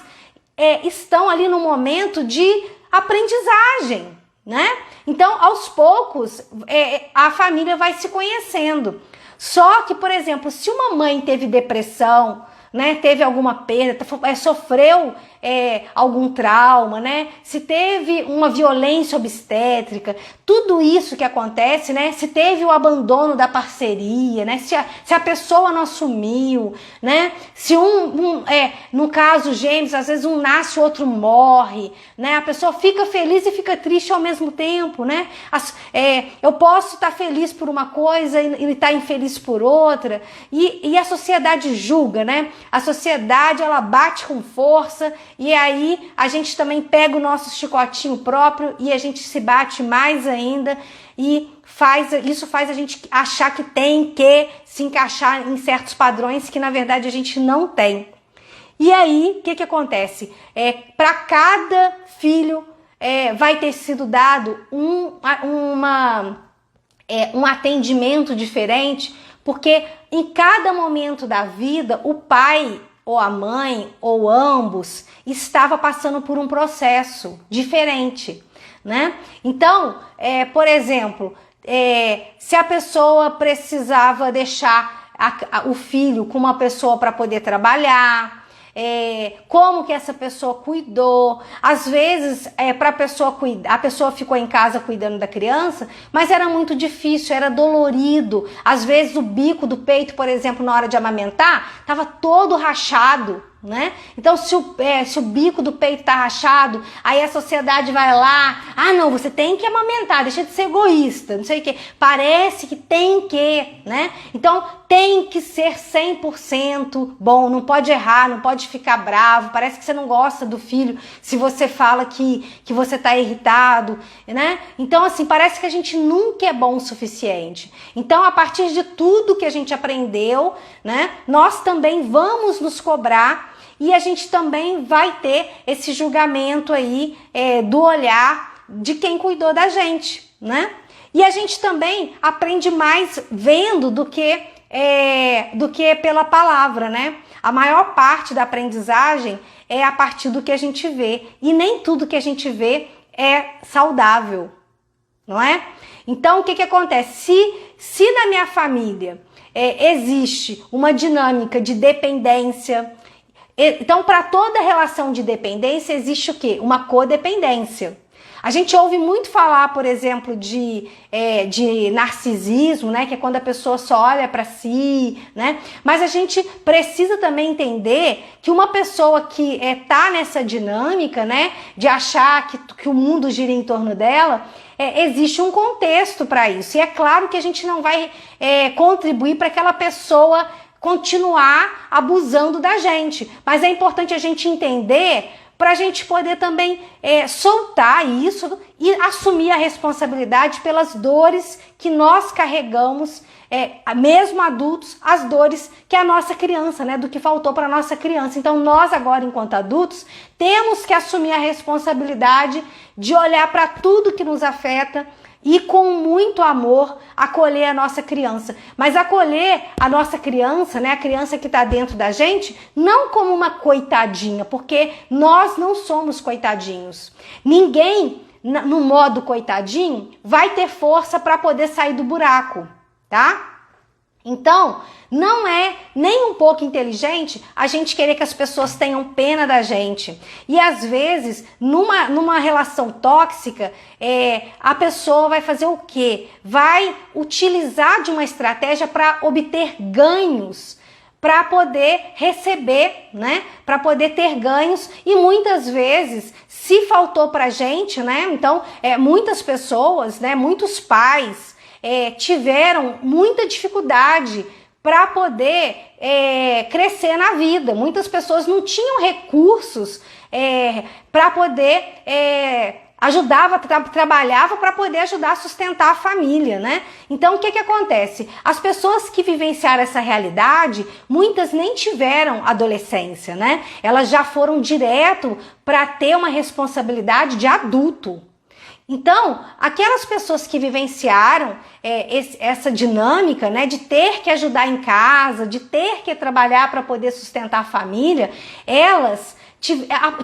estão ali no momento de aprendizagem, né? Então, aos poucos, a família vai se conhecendo. Só que, por exemplo, se uma mãe teve depressão, né, teve alguma perda, sofreu algum trauma, né? Se teve uma violência obstétrica, tudo isso que acontece, né? Se teve o abandono da parceria, né? Se a pessoa não assumiu, né? Se no caso gêmeos, às vezes um nasce, o outro morre, né? A pessoa fica feliz e fica triste ao mesmo tempo, né? Eu posso estar feliz por uma coisa e estar infeliz por outra, e a sociedade julga, né? A sociedade, ela bate com força, e aí a gente também pega o nosso chicotinho próprio e a gente se bate mais ainda, e isso faz a gente achar que tem que se encaixar em certos padrões que na verdade a gente não tem. E aí, o que acontece? Para cada filho vai ter sido dado um atendimento diferente, porque em cada momento da vida o pai ou a mãe ou ambos estava passando por um processo diferente, né? Então, por exemplo, se a pessoa precisava deixar o filho com uma pessoa para poder trabalhar, como que essa pessoa cuidou. Às vezes para a pessoa ficou em casa cuidando da criança, mas era muito difícil, era dolorido. Às vezes o bico do peito, por exemplo, na hora de amamentar, estava todo rachado, né? Então se o bico do peito tá rachado, aí a sociedade vai lá, não, você tem que amamentar, deixa de ser egoísta, não sei o que, parece que tem que, né? Então tem que ser 100% bom, não pode errar, não pode ficar bravo, parece que você não gosta do filho se você fala que você tá irritado, né? Então assim, parece que a gente nunca é bom o suficiente. Então a partir de tudo que a gente aprendeu, né, nós também vamos nos cobrar, e a gente também vai ter esse julgamento aí do olhar de quem cuidou da gente, né? E a gente também aprende mais vendo do que pela palavra, né? A maior parte da aprendizagem é a partir do que a gente vê, e nem tudo que a gente vê é saudável, não é? Então o que acontece? Se na minha família existe uma dinâmica de dependência, então para toda relação de dependência existe o quê? Uma codependência. A gente ouve muito falar, por exemplo, de narcisismo, né? Que é quando a pessoa só olha para si, né? Mas a gente precisa também entender que uma pessoa que tá nessa dinâmica, né? De achar que o mundo gira em torno dela, existe um contexto para isso. E é claro que a gente não vai contribuir para aquela pessoa continuar abusando da gente. Mas é importante a gente entender, para a gente poder também soltar isso e assumir a responsabilidade pelas dores que nós carregamos, mesmo adultos, as dores que a nossa criança, né, do que faltou para a nossa criança. Então nós agora, enquanto adultos, temos que assumir a responsabilidade de olhar para tudo que nos afeta e com muito amor acolher a nossa criança. Mas acolher a nossa criança, né, a criança que está dentro da gente, não como uma coitadinha, porque nós não somos coitadinhos. Ninguém, no modo coitadinho, vai ter força para poder sair do buraco, tá? Então, não é nem um pouco inteligente a gente querer que as pessoas tenham pena da gente. E às vezes, numa relação tóxica, a pessoa vai fazer o quê? Vai utilizar de uma estratégia para obter ganhos, para poder receber, né? Para poder ter ganhos, e muitas vezes, se faltou pra gente, né? Então, muitas pessoas, né? Muitos pais tiveram muita dificuldade para poder crescer na vida. Muitas pessoas não tinham recursos para poder trabalhava para poder ajudar a sustentar a família, né? Então o que acontece? As pessoas que vivenciaram essa realidade, muitas nem tiveram adolescência, né? Elas já foram direto para ter uma responsabilidade de adulto. Então, aquelas pessoas que vivenciaram essa dinâmica, né, de ter que ajudar em casa, de ter que trabalhar para poder sustentar a família, elas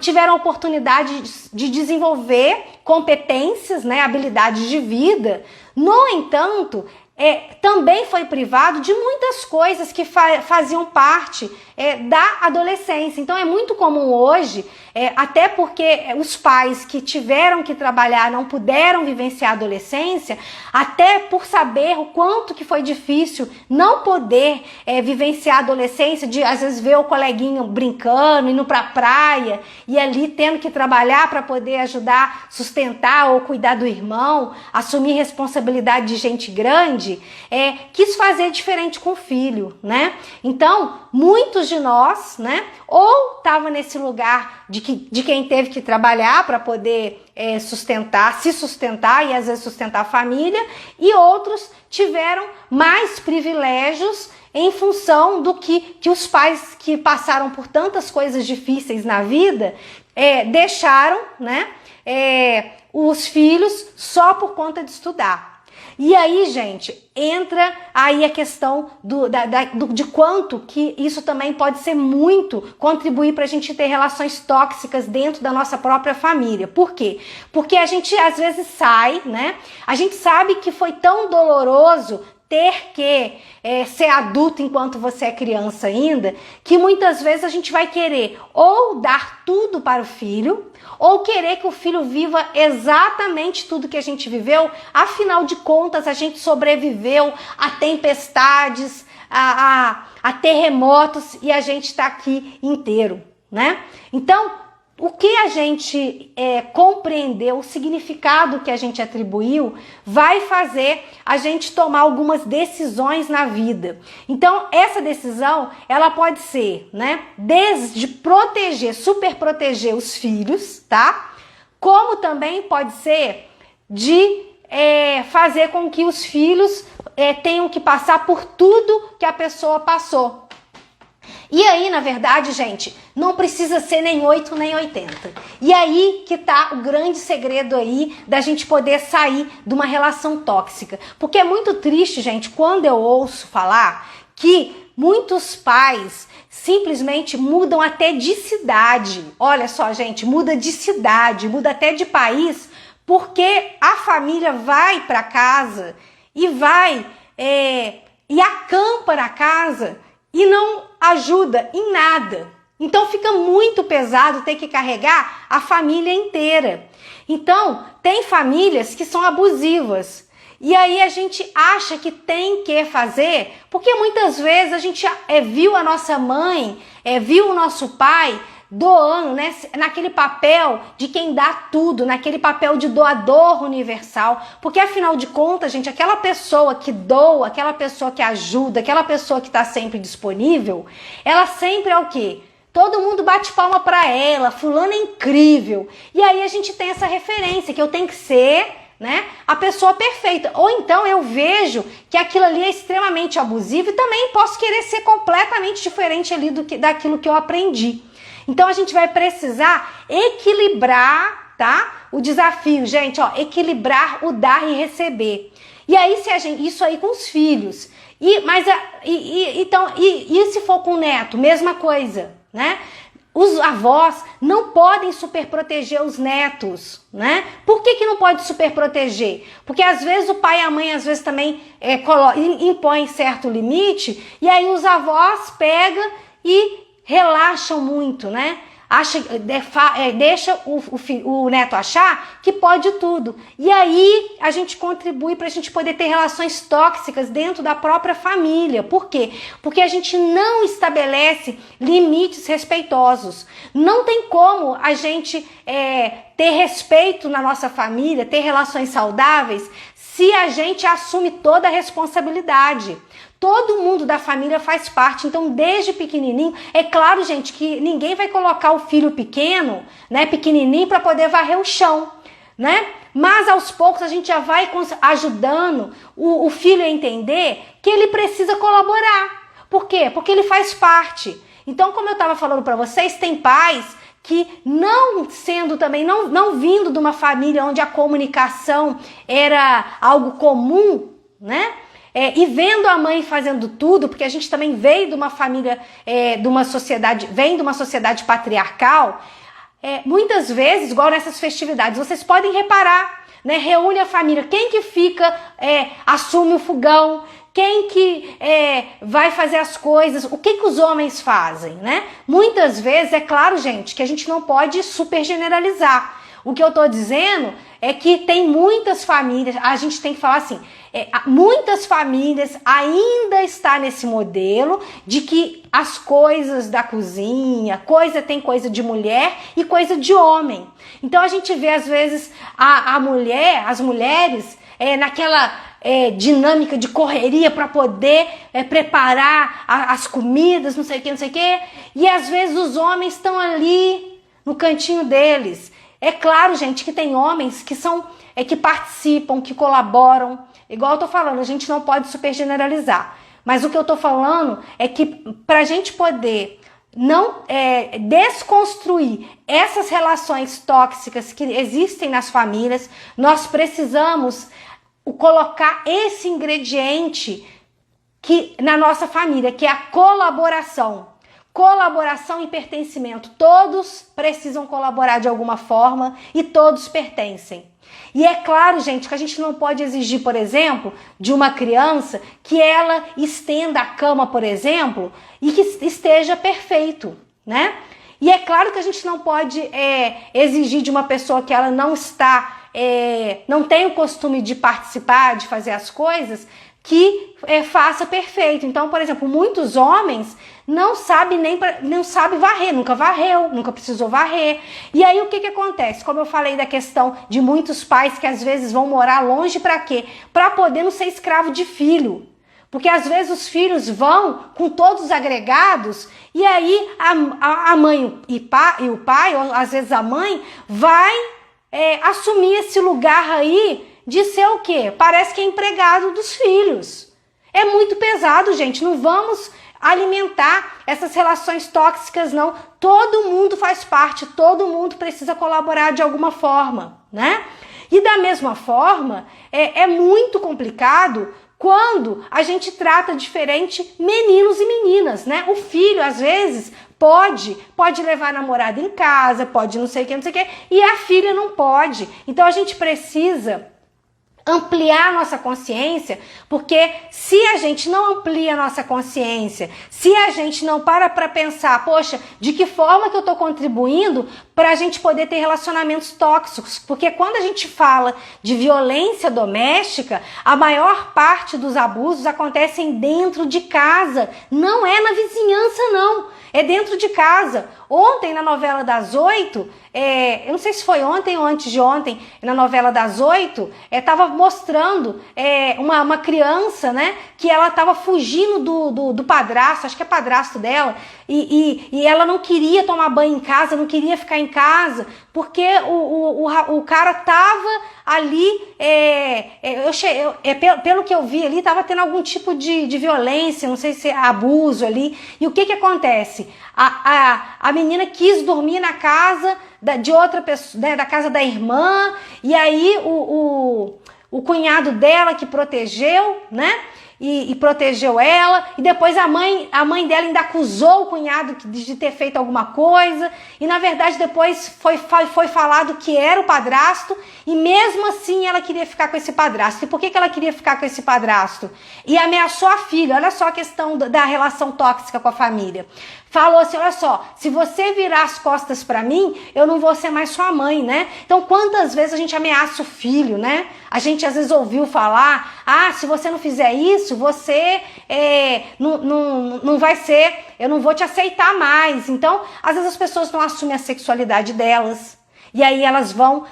tiveram a oportunidade de desenvolver competências, né, habilidades de vida. No entanto, também foi privado de muitas coisas que faziam parte da adolescência. Então é muito comum hoje, até porque os pais que tiveram que trabalhar não puderam vivenciar a adolescência, até por saber o quanto que foi difícil não poder vivenciar a adolescência, de às vezes ver o coleguinho brincando, indo pra praia e ali tendo que trabalhar para poder ajudar, sustentar ou cuidar do irmão, assumir responsabilidade de gente grande, quis fazer diferente com o filho, né? Então, muitos de nós, né, ou estava nesse lugar de quem teve que trabalhar para poder se sustentar e às vezes sustentar a família, e outros tiveram mais privilégios em função do que os pais que passaram por tantas coisas difíceis na vida deixaram, né, os filhos só por conta de estudar. E aí, gente, entra aí a questão de quanto que isso também pode ser muito, contribuir para a gente ter relações tóxicas dentro da nossa própria família. Por quê? Porque a gente às vezes sai, né? A gente sabe que foi tão doloroso ter que ser adulto enquanto você é criança ainda, que muitas vezes a gente vai querer ou dar tudo para o filho, ou querer que o filho viva exatamente tudo que a gente viveu. Afinal de contas, a gente sobreviveu a tempestades, a terremotos, e a gente está aqui inteiro, né? Então, o que a gente compreendeu, o significado que a gente atribuiu, vai fazer a gente tomar algumas decisões na vida. Então, essa decisão, ela pode ser, né, desde proteger, super proteger os filhos, tá? Como também pode ser de fazer com que os filhos tenham que passar por tudo que a pessoa passou. E aí, na verdade, gente, não precisa ser nem 8 nem 80. E aí que tá o grande segredo aí da gente poder sair de uma relação tóxica. Porque é muito triste, gente, quando eu ouço falar que muitos pais simplesmente mudam até de cidade. Olha só, gente, muda de cidade, muda até de país, porque a família vai para casa e e acampa na casa e não ajuda em nada. Então fica muito pesado ter que carregar a família inteira. Então, tem famílias que são abusivas. E aí a gente acha que tem que fazer, porque muitas vezes a gente viu a nossa mãe, viu o nosso pai doando, né, naquele papel de quem dá tudo, naquele papel de doador universal, porque afinal de contas, gente, aquela pessoa que doa, aquela pessoa que ajuda, aquela pessoa que está sempre disponível, ela sempre é o quê? Todo mundo bate palma pra ela, fulano é incrível. E aí a gente tem essa referência que eu tenho que ser, né, a pessoa perfeita. Ou então eu vejo que aquilo ali é extremamente abusivo e também posso querer ser completamente diferente ali daquilo que eu aprendi. Então a gente vai precisar equilibrar, tá? O desafio, gente, ó, equilibrar o dar e receber. E aí isso aí com os filhos. E se for com o neto, mesma coisa, né? Os avós não podem superproteger os netos, né? Por que não pode superproteger? Porque às vezes o pai e a mãe às vezes também impõem certo limite, e aí os avós pegam e relaxam muito, né? Deixa o neto achar que pode tudo. E aí a gente contribui para a gente poder ter relações tóxicas dentro da própria família. Por quê? Porque a gente não estabelece limites respeitosos. Não tem como a gente ter respeito na nossa família, ter relações saudáveis, se a gente assume toda a responsabilidade. Todo mundo da família faz parte, então desde pequenininho, é claro, gente, que ninguém vai colocar o filho pequeno, né, pequenininho, para poder varrer o chão, né? Mas aos poucos a gente já vai ajudando o filho a entender que ele precisa colaborar. Por quê? Porque ele faz parte. Então, como eu estava falando para vocês, tem pais que não vindo de uma família onde a comunicação era algo comum, né? E vendo a mãe fazendo tudo, porque a gente também veio de uma família, vem de uma sociedade patriarcal, muitas vezes, igual nessas festividades, vocês podem reparar, né? Reúne a família. Quem que fica, assume o fogão? Quem que vai fazer as coisas? O que que os homens fazem, né? Muitas vezes, é claro, gente, que a gente não pode super generalizar. O que eu tô dizendo é que tem muitas famílias, a gente tem que falar assim, muitas famílias ainda está nesse modelo de que as coisas da cozinha, tem coisa de mulher e coisa de homem. Então a gente vê às vezes as mulheres naquela dinâmica de correria para poder preparar as comidas, não sei o que, e às vezes os homens estão ali no cantinho deles. É claro, gente, que tem homens que que participam, que colaboram. Igual eu tô falando, a gente não pode super generalizar. Mas o que eu tô falando é que pra gente poder não desconstruir essas relações tóxicas que existem nas famílias, nós precisamos colocar esse ingrediente na nossa família, que é a colaboração. Colaboração e pertencimento. Todos precisam colaborar de alguma forma e todos pertencem. E é claro, gente, que a gente não pode exigir, por exemplo, de uma criança que ela estenda a cama, por exemplo, e que esteja perfeito, né? E é claro que a gente não pode exigir de uma pessoa que ela não tem o costume de participar, de fazer as coisas, que faça perfeito. Então, por exemplo, muitos homens não sabem varrer, nunca varreu, nunca precisou varrer. E aí o que acontece? Como eu falei da questão de muitos pais que às vezes vão morar longe para quê? Para poder não ser escravo de filho. Porque às vezes os filhos vão com todos os agregados e aí a mãe e o pai, ou às vezes a mãe, vai assumir esse lugar aí de ser o quê? Parece que é empregado dos filhos. É muito pesado, gente. Não vamos alimentar essas relações tóxicas, não. Todo mundo faz parte, todo mundo precisa colaborar de alguma forma, né? E da mesma forma, é muito complicado quando a gente trata diferente meninos e meninas, né? O filho, às vezes, pode levar a namorada em casa, pode não sei o que, e a filha não pode. Então a gente precisa ampliar a nossa consciência, porque se a gente não amplia a nossa consciência, se a gente não para pensar, poxa, de que forma que eu estou contribuindo para a gente poder ter relacionamentos tóxicos, porque quando a gente fala de violência doméstica, a maior parte dos abusos acontecem dentro de casa, não é na vizinhança não, é dentro de casa. Ontem na novela das 8, eu não sei se foi ontem ou antes de ontem, na novela das 8, estava mostrando uma criança, né, que ela estava fugindo do padrasto, acho que é padrasto dela, e ela não queria tomar banho em casa, não queria ficar em casa, porque o cara tava ali, pelo que eu vi ali, tava tendo algum tipo de violência, não sei se é abuso ali. E o que acontece? A menina quis dormir na casa de outra pessoa, né, da casa da irmã, e aí o cunhado dela que protegeu, né? E protegeu ela, e depois a mãe dela ainda acusou o cunhado de ter feito alguma coisa, e na verdade depois foi falado que era o padrasto, e mesmo assim ela queria ficar com esse padrasto. E por que ela queria ficar com esse padrasto? E ameaçou a filha. Olha só a questão da relação tóxica com a família. Falou assim, olha só, se você virar as costas pra mim, eu não vou ser mais sua mãe, né? Então quantas vezes a gente ameaça o filho, né? A gente às vezes ouviu falar, se você não fizer isso, você não vai ser, eu não vou te aceitar mais. Então, às vezes as pessoas não assumem a sexualidade delas, e aí elas vão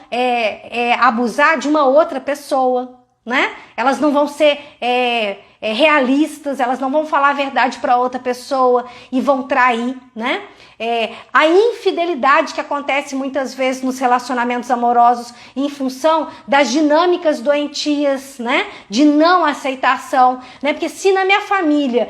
abusar de uma outra pessoa, né? Elas não vão ser realistas, elas não vão falar a verdade para outra pessoa e vão trair, né? A infidelidade que acontece muitas vezes nos relacionamentos amorosos em função das dinâmicas doentias, né? De não aceitação, né? Porque se na minha família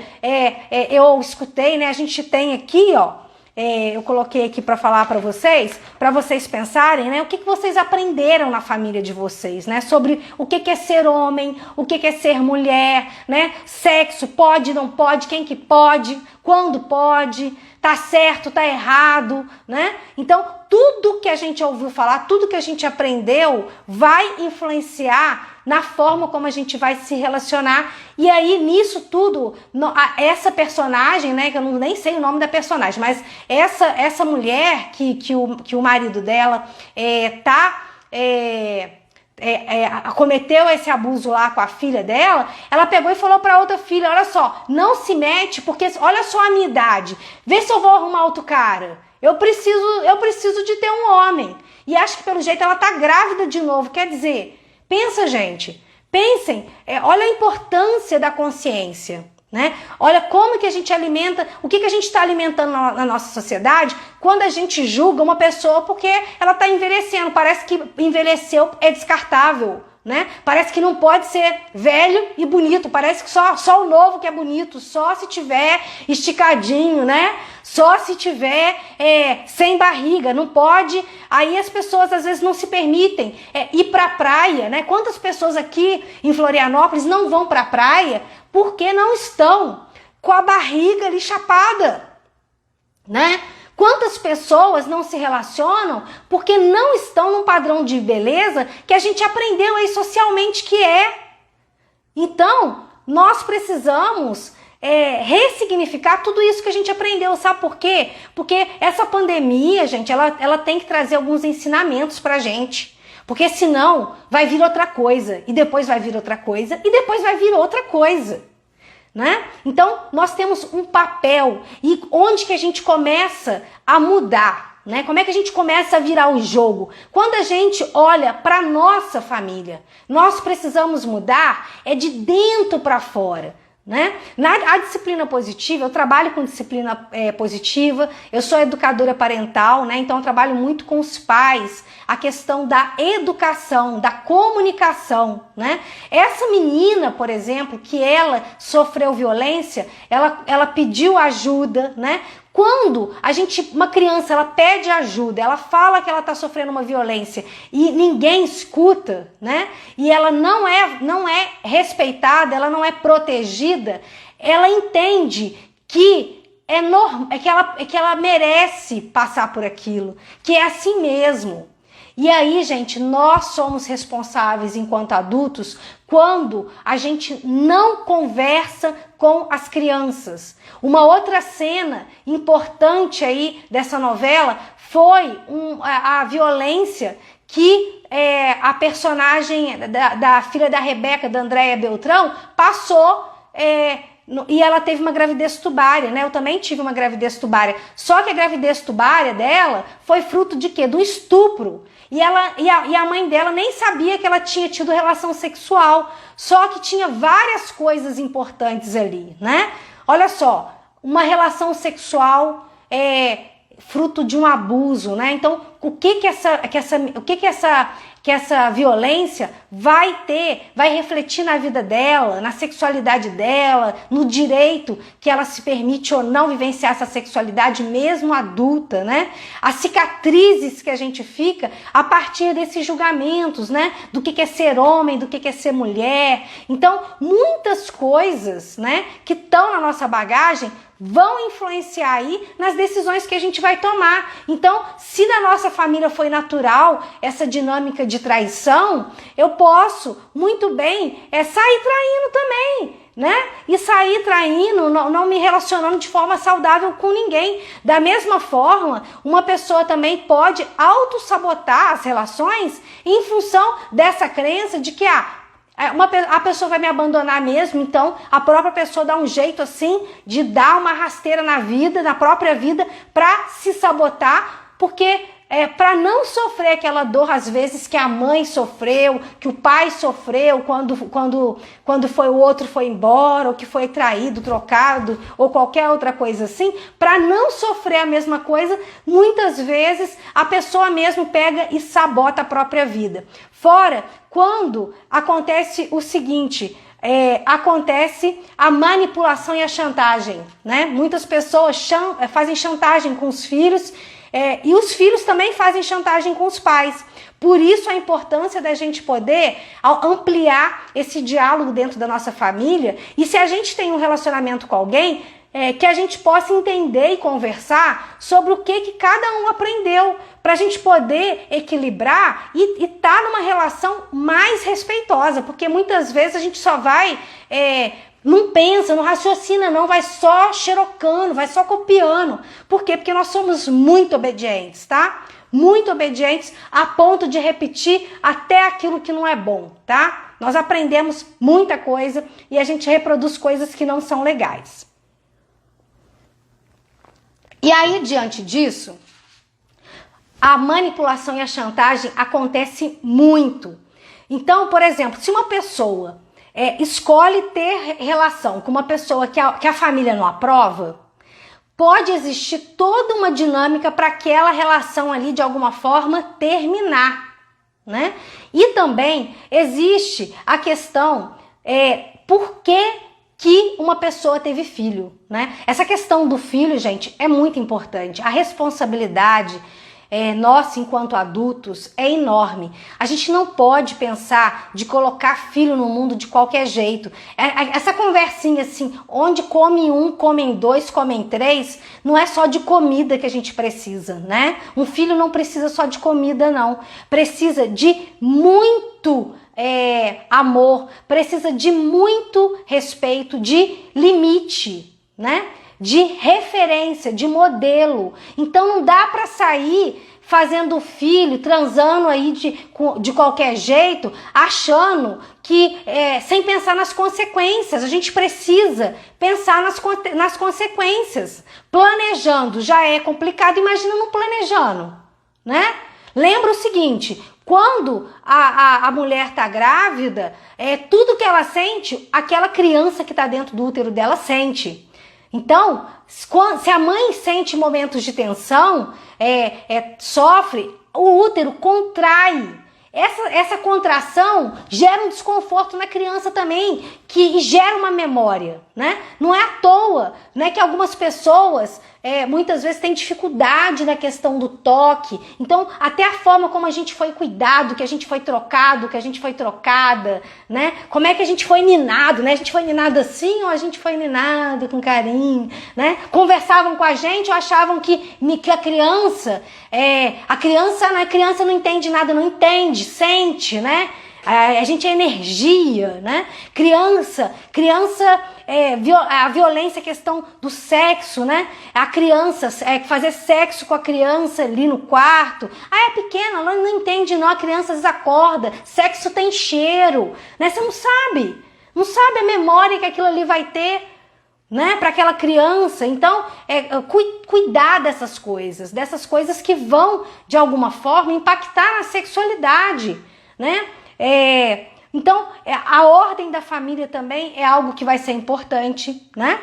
eu escutei, né? A gente tem aqui, ó, eu coloquei aqui para falar para vocês pensarem, né? O que vocês aprenderam na família de vocês, né? Sobre o que é ser homem, o que é ser mulher, né? Sexo, pode, não pode, quem que pode, quando pode, tá certo, tá errado, né? Então, tudo que a gente ouviu falar, tudo que a gente aprendeu vai influenciar na forma como a gente vai se relacionar. E aí, nisso tudo, essa personagem, né, que eu nem sei o nome da personagem, mas essa mulher que o marido dela cometeu esse abuso lá com a filha dela, ela pegou e falou pra outra filha, olha só, não se mete, porque olha só a minha idade, vê se eu vou arrumar outro cara. Eu preciso de ter um homem. E acho que pelo jeito ela tá grávida de novo. Quer dizer, pensa, gente, pensem, olha a importância da consciência, né? Olha como que a gente alimenta, o que a gente está alimentando na nossa sociedade quando a gente julga uma pessoa porque ela está envelhecendo. Parece que envelheceu é descartável, né? Parece que não pode ser velho e bonito, parece que só o novo que é bonito, só se tiver esticadinho, né? Só se tiver sem barriga, não pode. Aí as pessoas às vezes não se permitem ir pra praia, né? Quantas pessoas aqui em Florianópolis não vão pra praia porque não estão com a barriga ali chapada, né? Quantas pessoas não se relacionam porque não estão num padrão de beleza que a gente aprendeu aí socialmente que é. Então, nós precisamos ressignificar tudo isso que a gente aprendeu, sabe por quê? Porque essa pandemia, gente, ela tem que trazer alguns ensinamentos pra gente. Porque senão vai vir outra coisa, e depois vai vir outra coisa, e depois vai vir outra coisa. Né? Então, nós temos um papel e onde que a gente começa a mudar, né? Como é que a gente começa a virar o jogo? Quando a gente olha para nossa família, nós precisamos mudar de dentro para fora. Né? A disciplina positiva, eu trabalho com disciplina positiva, eu sou educadora parental, né? Então eu trabalho muito com os pais, a questão da educação, da comunicação, né? Essa menina, por exemplo, que ela sofreu violência, ela pediu ajuda, né? Quando uma criança, ela pede ajuda, ela fala que ela está sofrendo uma violência e ninguém escuta, né? E ela não é respeitada, ela não é protegida, ela entende que que ela merece passar por aquilo, que é assim mesmo. E aí, gente, nós somos responsáveis enquanto adultos quando a gente não conversa com as crianças. Uma outra cena importante aí dessa novela foi a violência que a personagem da filha da Rebeca, da Andréia Beltrão, passou e ela teve uma gravidez tubária, né? Eu também tive uma gravidez tubária. Só que a gravidez tubária dela foi fruto de quê? Do estupro. E a mãe dela nem sabia que ela tinha tido relação sexual. Só que tinha várias coisas importantes ali, né? Olha só, uma relação sexual fruto de um abuso, né? Então, o que essa violência vai refletir na vida dela, na sexualidade dela, no direito que ela se permite ou não vivenciar essa sexualidade mesmo adulta, né? As cicatrizes que a gente fica a partir desses julgamentos, né? Do que é ser homem, do que é ser mulher. Então, muitas coisas, né, que estão na nossa bagagem vão influenciar aí nas decisões que a gente vai tomar. Então, se na nossa família foi natural essa dinâmica de traição, eu posso muito bem sair traindo também, né? E sair traindo, não me relacionando de forma saudável com ninguém. Da mesma forma, uma pessoa também pode autossabotar as relações em função dessa crença de que a pessoa vai me abandonar mesmo, então a própria pessoa dá um jeito assim de dar uma rasteira na própria vida para se sabotar, porque para não sofrer aquela dor às vezes que a mãe sofreu, que o pai sofreu quando o outro foi embora, ou que foi traído, trocado, ou qualquer outra coisa assim, para não sofrer a mesma coisa, muitas vezes a pessoa mesmo pega e sabota a própria vida. Fora quando acontece o seguinte, acontece a manipulação e a chantagem, né? Muitas pessoas fazem chantagem com os filhos, e os filhos também fazem chantagem com os pais. Por isso a importância da gente poder ampliar esse diálogo dentro da nossa família, e se a gente tem um relacionamento com alguém, que a gente possa entender e conversar sobre o que cada um aprendeu, para a gente poder equilibrar e estar numa relação mais respeitosa, porque muitas vezes a gente só vai, não pensa, não raciocina não, vai só xerocando, vai só copiando. Por quê? Porque nós somos muito obedientes, tá? Muito obedientes a ponto de repetir até aquilo que não é bom, tá? Nós aprendemos muita coisa e a gente reproduz coisas que não são legais. E aí, diante disso, a manipulação e a chantagem acontece muito. Então, por exemplo, se uma pessoa escolhe ter relação com uma pessoa que a família não aprova, pode existir toda uma dinâmica para aquela relação ali, de alguma forma, terminar, né? E também existe a questão, por que uma pessoa teve filho, né? Essa questão do filho, gente, é muito importante. A responsabilidade nossa, enquanto adultos, é enorme. A gente não pode pensar de colocar filho no mundo de qualquer jeito. Essa conversinha assim, onde come um, comem dois, comem três, não é só de comida que a gente precisa, né? Um filho não precisa só de comida, não. Precisa de muito amor, precisa de muito respeito, de limite, né? De referência, de modelo. Então não dá para sair fazendo filho, transando aí de qualquer jeito, achando que, sem pensar nas consequências. A gente precisa pensar nas consequências. Planejando já é complicado, imagina não planejando, né? Lembra o seguinte, quando a mulher tá grávida, tudo que ela sente, aquela criança que tá dentro do útero dela sente. Então, se a mãe sente momentos de tensão, sofre, o útero contrai. Essa contração gera um desconforto na criança também, que gera uma memória, né? Não é à toa, né, que algumas pessoas muitas vezes têm dificuldade na questão do toque. Então, até a forma como a gente foi cuidado, que a gente foi trocado, que a gente foi trocada, né? Como é que a gente foi ninado, né? A gente foi ninado assim ou a gente foi ninado com carinho, né? Conversavam com a gente ou achavam que a criança, a criança não entende nada, não entende, sente, né? A gente é energia, né? Criança, a violência, a questão do sexo, né? A criança, fazer sexo com a criança ali no quarto. É pequena, ela não entende não, a criança desacorda. Sexo tem cheiro, né? Você não sabe a memória que aquilo ali vai ter, né? Para aquela criança. Então, cuidar dessas coisas que vão, de alguma forma, impactar na sexualidade, né? Então, a ordem da família também é algo que vai ser importante, né?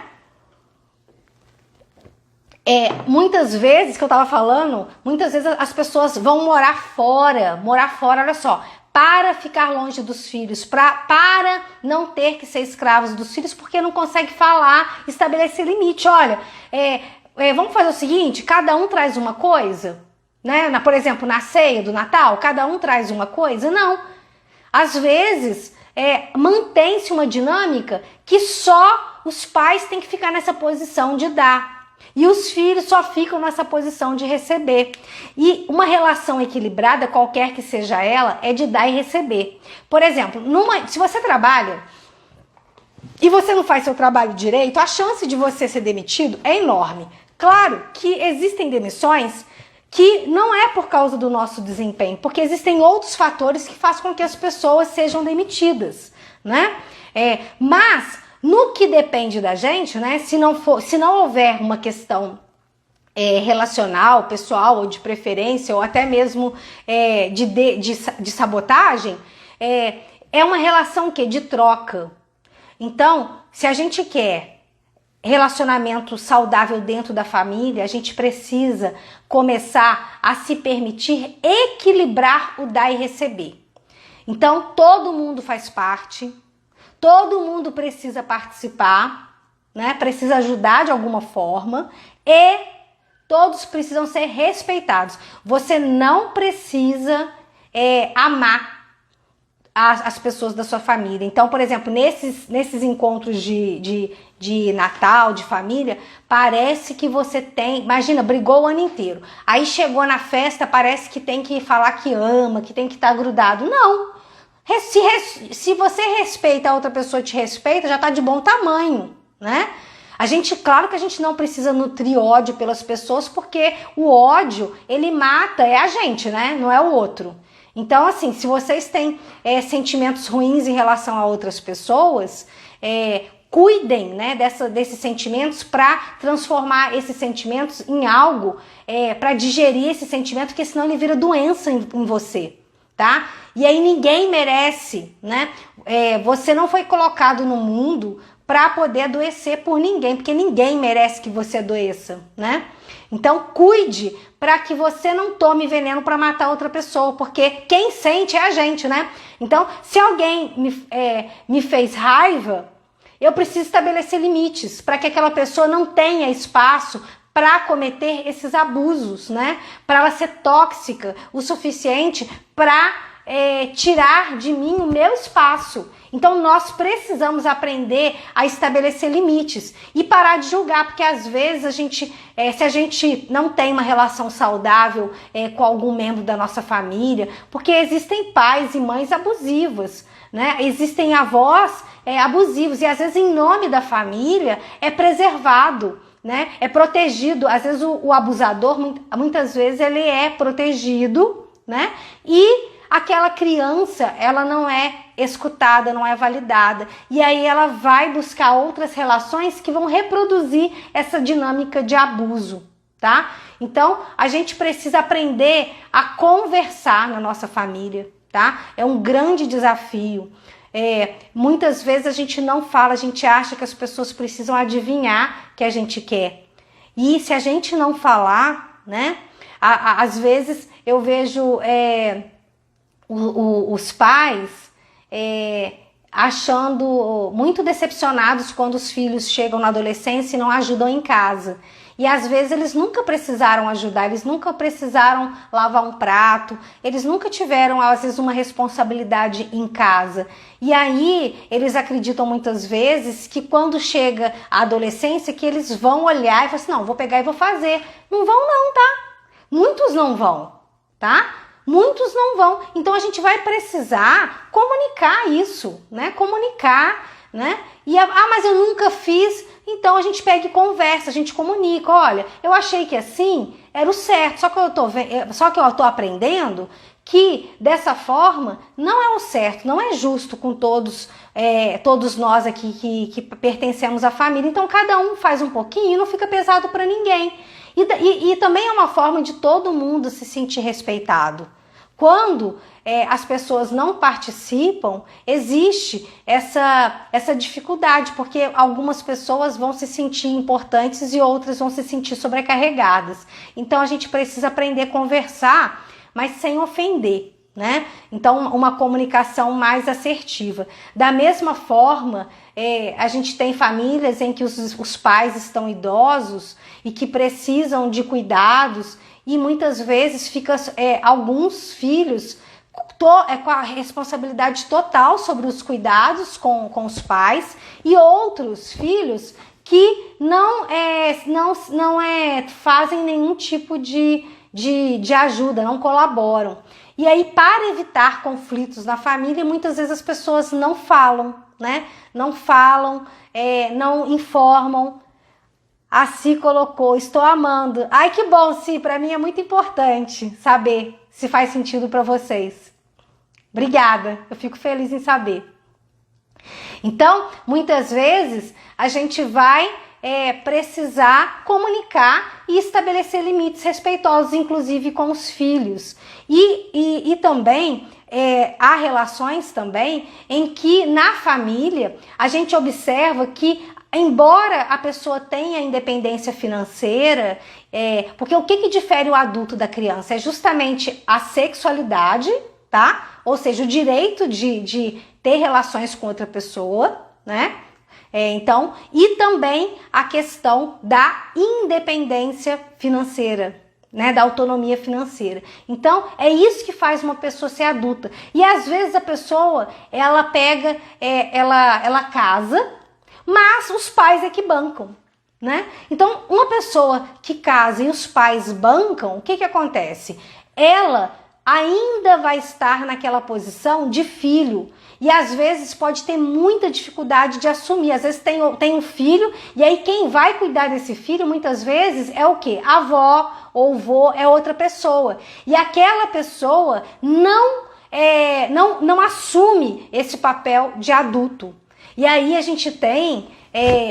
Muitas vezes, que eu tava falando, muitas vezes as pessoas vão morar fora, olha só, para ficar longe dos filhos, para não ter que ser escravos dos filhos, porque não consegue falar, estabelecer limite. Olha, vamos fazer o seguinte, cada um traz uma coisa, né? Por exemplo, na ceia do Natal, cada um traz uma coisa? Não. Às vezes, mantém-se uma dinâmica que só os pais têm que ficar nessa posição de dar. E os filhos só ficam nessa posição de receber. E uma relação equilibrada, qualquer que seja ela, é de dar e receber. Por exemplo, se você trabalha e você não faz seu trabalho direito, a chance de você ser demitido é enorme. Claro que existem demissões que não é por causa do nosso desempenho, porque existem outros fatores que fazem com que as pessoas sejam demitidas, né? Mas no que depende da gente, né? Se não houver uma questão relacional, pessoal, ou de preferência, ou até mesmo de sabotagem, é uma relação de troca. Então, se a gente quer relacionamento saudável dentro da família, a gente precisa começar a se permitir equilibrar o dar e receber. Então, todo mundo faz parte, todo mundo precisa participar, né? Precisa ajudar de alguma forma e todos precisam ser respeitados. Você não precisa amar as pessoas da sua família. Então, por exemplo, nesses encontros de Natal, de família, parece que você tem... Imagina, brigou o ano inteiro. Aí chegou na festa, parece que tem que falar que ama, que tem que estar grudado. Não! Se você respeita, a outra pessoa te respeita, já tá de bom tamanho, né? Claro que a gente não precisa nutrir ódio pelas pessoas, porque o ódio, ele mata, é a gente, né? Não é o outro. Então, assim, se vocês têm sentimentos ruins em relação a outras pessoas, cuidem, né, desses sentimentos para transformar esses sentimentos em algo, para digerir esse sentimento, porque senão ele vira doença em você, tá? E aí ninguém merece, né? Você não foi colocado no mundo para poder adoecer por ninguém, porque ninguém merece que você adoeça, né? Então cuide para que você não tome veneno para matar outra pessoa, porque quem sente é a gente, né? Então, se alguém me fez raiva, eu preciso estabelecer limites para que aquela pessoa não tenha espaço para cometer esses abusos, né? Para ela ser tóxica o suficiente para tirar de mim o meu espaço. Então nós precisamos aprender a estabelecer limites e parar de julgar, porque às vezes se a gente não tem uma relação saudável com algum membro da nossa família, porque existem pais e mães abusivas, né? Existem avós abusivos e às vezes em nome da família é preservado, né? É protegido. Às vezes o abusador, muitas vezes ele é protegido, né? E aquela criança, ela não é escutada, não é validada. E aí ela vai buscar outras relações que vão reproduzir essa dinâmica de abuso, tá? Então, a gente precisa aprender a conversar na nossa família, tá? É um grande desafio. Muitas vezes a gente não fala, a gente acha que as pessoas precisam adivinhar o que a gente quer. E se a gente não falar, né? Às vezes eu vejo... os pais achando muito decepcionados quando os filhos chegam na adolescência e não ajudam em casa. E às vezes eles nunca precisaram ajudar, eles nunca precisaram lavar um prato, eles nunca tiveram às vezes uma responsabilidade em casa. E aí eles acreditam muitas vezes que quando chega a adolescência que eles vão olhar e falar assim, não, vou pegar e vou fazer. Não vão não, tá? Muitos não vão, tá? Muitos não vão. Então a gente vai precisar comunicar isso, né? Comunicar, né? Mas eu nunca fiz. Então a gente pega e conversa, a gente comunica. Olha, eu achei que assim era o certo, só que eu tô aprendendo que dessa forma não é o certo, não é justo com todos nós aqui que pertencemos à família. Então cada um faz um pouquinho e não fica pesado para ninguém. E também é uma forma de todo mundo se sentir respeitado. Quando as pessoas não participam, existe essa dificuldade, porque algumas pessoas vão se sentir importantes e outras vão se sentir sobrecarregadas. Então a gente precisa aprender a conversar, mas sem ofender, né? Então uma comunicação mais assertiva. Da mesma forma, a gente tem famílias em que os pais estão idosos e que precisam de cuidados e muitas vezes fica alguns filhos com a responsabilidade total sobre os cuidados com os pais e outros filhos que não fazem nenhum tipo de ajuda, não colaboram. E aí, para evitar conflitos na família, muitas vezes as pessoas não falam, né? Não falam, não informam. A Si colocou, estou amando. Ai, que bom, Si, para mim é muito importante saber se faz sentido para vocês. Obrigada, eu fico feliz em saber. Então, muitas vezes, a gente vai precisar comunicar e estabelecer limites respeitosos, inclusive com os filhos. E também há relações também em que na família a gente observa que embora a pessoa tenha independência financeira, porque o que difere o adulto da criança? É justamente a sexualidade, tá? Ou seja, o direito de ter relações com outra pessoa, né? Então, e também a questão da independência financeira, né, da autonomia financeira. Então, é isso que faz uma pessoa ser adulta. E às vezes a pessoa, ela pega, ela casa, mas os pais é que bancam, né? Então, uma pessoa que casa e os pais bancam, o que que acontece? Ela ainda vai estar naquela posição de filho e às vezes pode ter muita dificuldade de assumir. Às vezes tem um filho e aí quem vai cuidar desse filho muitas vezes é o quê? A avó ou o vô, é outra pessoa. E aquela pessoa não assume esse papel de adulto. E aí a gente tem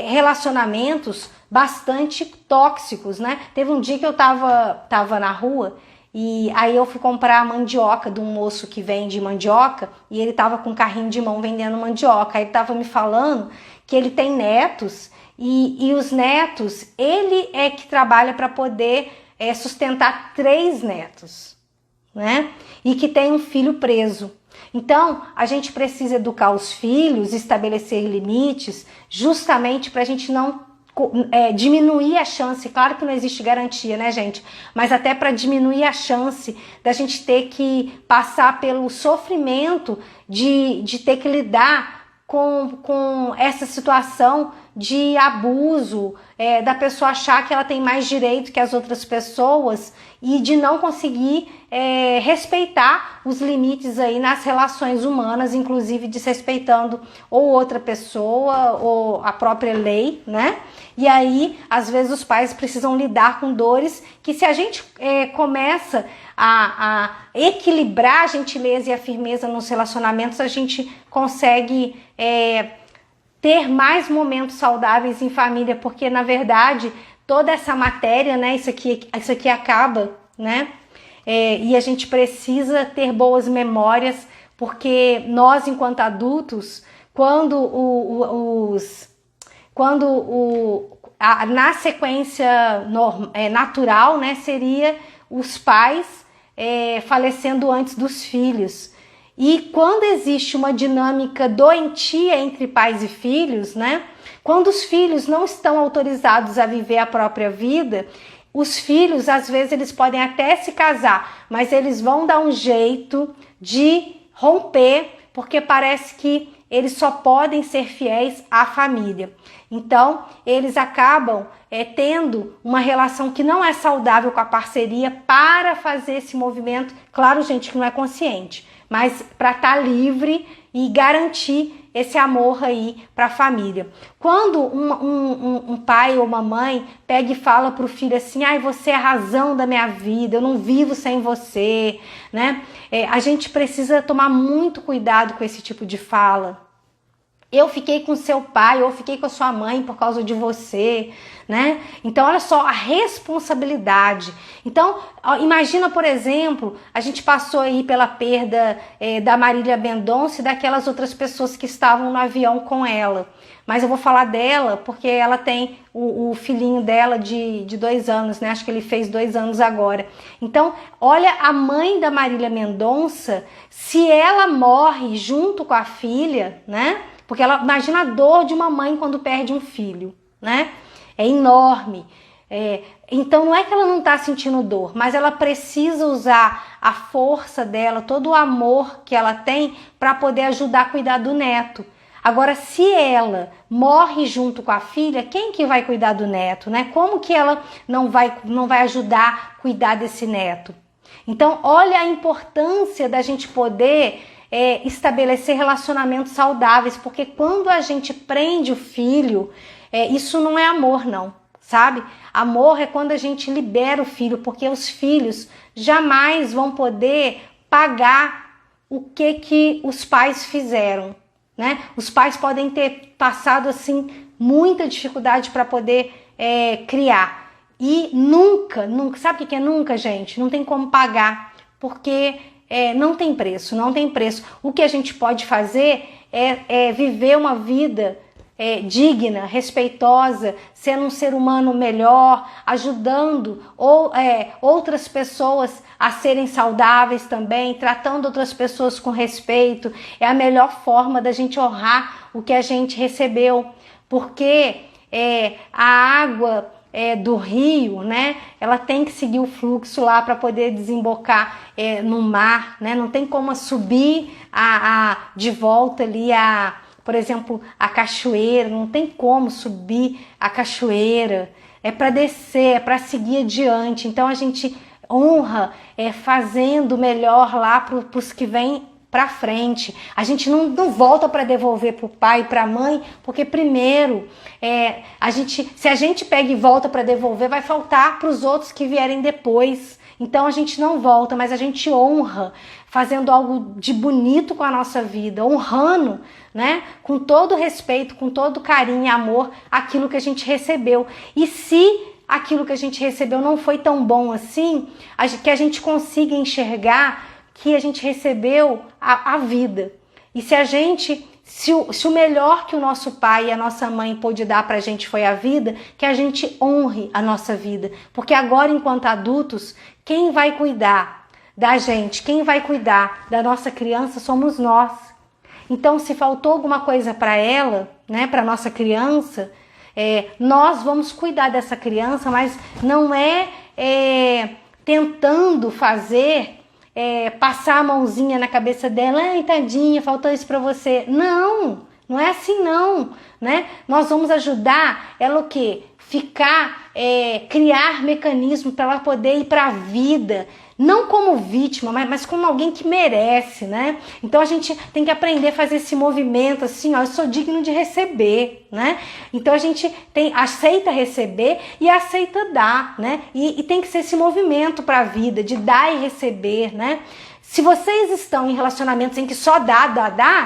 relacionamentos bastante tóxicos, né? Teve um dia que eu tava na rua e aí eu fui comprar a mandioca de um moço que vende mandioca e ele tava com um carrinho de mão vendendo mandioca. Aí ele tava me falando que ele tem netos e os netos, ele é que trabalha para poder sustentar 3 netos, né? E que tem um filho preso. Então, a gente precisa educar os filhos, estabelecer limites, justamente para a gente não diminuir a chance. Claro que não existe garantia, né, gente? Mas até para diminuir a chance da gente ter que passar pelo sofrimento de ter que lidar com essa situação de abuso, da pessoa achar que ela tem mais direito que as outras pessoas e de não conseguir respeitar os limites aí nas relações humanas, inclusive desrespeitando ou outra pessoa ou a própria lei, né? E aí, às vezes, os pais precisam lidar com dores que, se a gente começa a equilibrar a gentileza e a firmeza nos relacionamentos, a gente consegue ter mais momentos saudáveis em família, porque na verdade toda essa matéria, né, isso aqui acaba, né? E a gente precisa ter boas memórias, porque nós, enquanto adultos, na sequência natural, né, seria os pais falecendo antes dos filhos. E quando existe uma dinâmica doentia entre pais e filhos, né? Quando os filhos não estão autorizados a viver a própria vida, os filhos, às vezes, eles podem até se casar, mas eles vão dar um jeito de romper, porque parece que eles só podem ser fiéis à família. Então, eles acabam tendo uma relação que não é saudável com a parceria para fazer esse movimento. Claro, gente, que não é consciente, mas para estar livre e garantir esse amor aí para a família. Quando um pai ou uma mãe pega e fala para o filho assim: ai, você é a razão da minha vida, eu não vivo sem você, né? A gente precisa tomar muito cuidado com esse tipo de fala. Eu fiquei com seu pai, ou fiquei com a sua mãe por causa de você, né? Então, olha só a responsabilidade. Então, imagina, por exemplo, a gente passou aí pela perda da Marília Mendonça e daquelas outras pessoas que estavam no avião com ela. Mas eu vou falar dela porque ela tem o filhinho dela de 2 anos, né? Acho que ele fez 2 anos agora. Então, olha a mãe da Marília Mendonça, se ela morre junto com a filha, né? Porque imagina a dor de uma mãe quando perde um filho, né? É enorme. Então não é que ela não está sentindo dor, mas ela precisa usar a força dela, todo o amor que ela tem para poder ajudar a cuidar do neto. Agora, se ela morre junto com a filha, quem que vai cuidar do neto, né? Como que ela não vai ajudar a cuidar desse neto? Então, olha a importância da gente poder estabelecer relacionamentos saudáveis, porque quando a gente prende o filho, isso não é amor, não, sabe? Amor é quando a gente libera o filho, porque os filhos jamais vão poder pagar o que os pais fizeram, né? Os pais podem ter passado assim muita dificuldade para poder criar, e nunca, sabe o que é nunca, gente? Não tem como pagar, porque não tem preço, não tem preço. O que a gente pode fazer é viver uma vida digna, respeitosa, sendo um ser humano melhor, ajudando outras pessoas a serem saudáveis também, tratando outras pessoas com respeito. É a melhor forma da gente honrar o que a gente recebeu, porque a água do rio, né? Ela tem que seguir o fluxo lá para poder desembocar no mar, né? Não tem como subir de volta ali por exemplo, a cachoeira, não tem como subir a cachoeira, é para descer, é para seguir adiante. Então a gente honra fazendo melhor lá para os que vêm para frente. A gente não volta para devolver para o pai e para a mãe, porque primeiro se a gente pega e volta para devolver, vai faltar para os outros que vierem depois. Então a gente não volta, mas a gente honra, fazendo algo de bonito com a nossa vida, honrando, né, com todo respeito, com todo carinho e amor, aquilo que a gente recebeu. E se aquilo que a gente recebeu não foi tão bom assim, que a gente consiga enxergar que a gente recebeu a vida. E se o melhor que o nosso pai e a nossa mãe pôde dar pra gente foi a vida, que a gente honre a nossa vida. Porque agora, enquanto adultos, quem vai cuidar da gente, quem vai cuidar da nossa criança somos nós. Então, se faltou alguma coisa para ela, né, para nossa criança, nós vamos cuidar dessa criança, mas não tentando fazer, passar a mãozinha na cabeça dela, ai, tadinha, faltou isso para você. Não é assim não, né? Nós vamos ajudar ela o quê? Criar mecanismo para ela poder ir para a vida, não como vítima, mas como alguém que merece, né? Então a gente tem que aprender a fazer esse movimento assim, ó, eu sou digno de receber, né? Então a gente aceita receber e aceita dar, né? E tem que ser esse movimento para a vida, de dar e receber, né? Se vocês estão em relacionamentos em que só dá,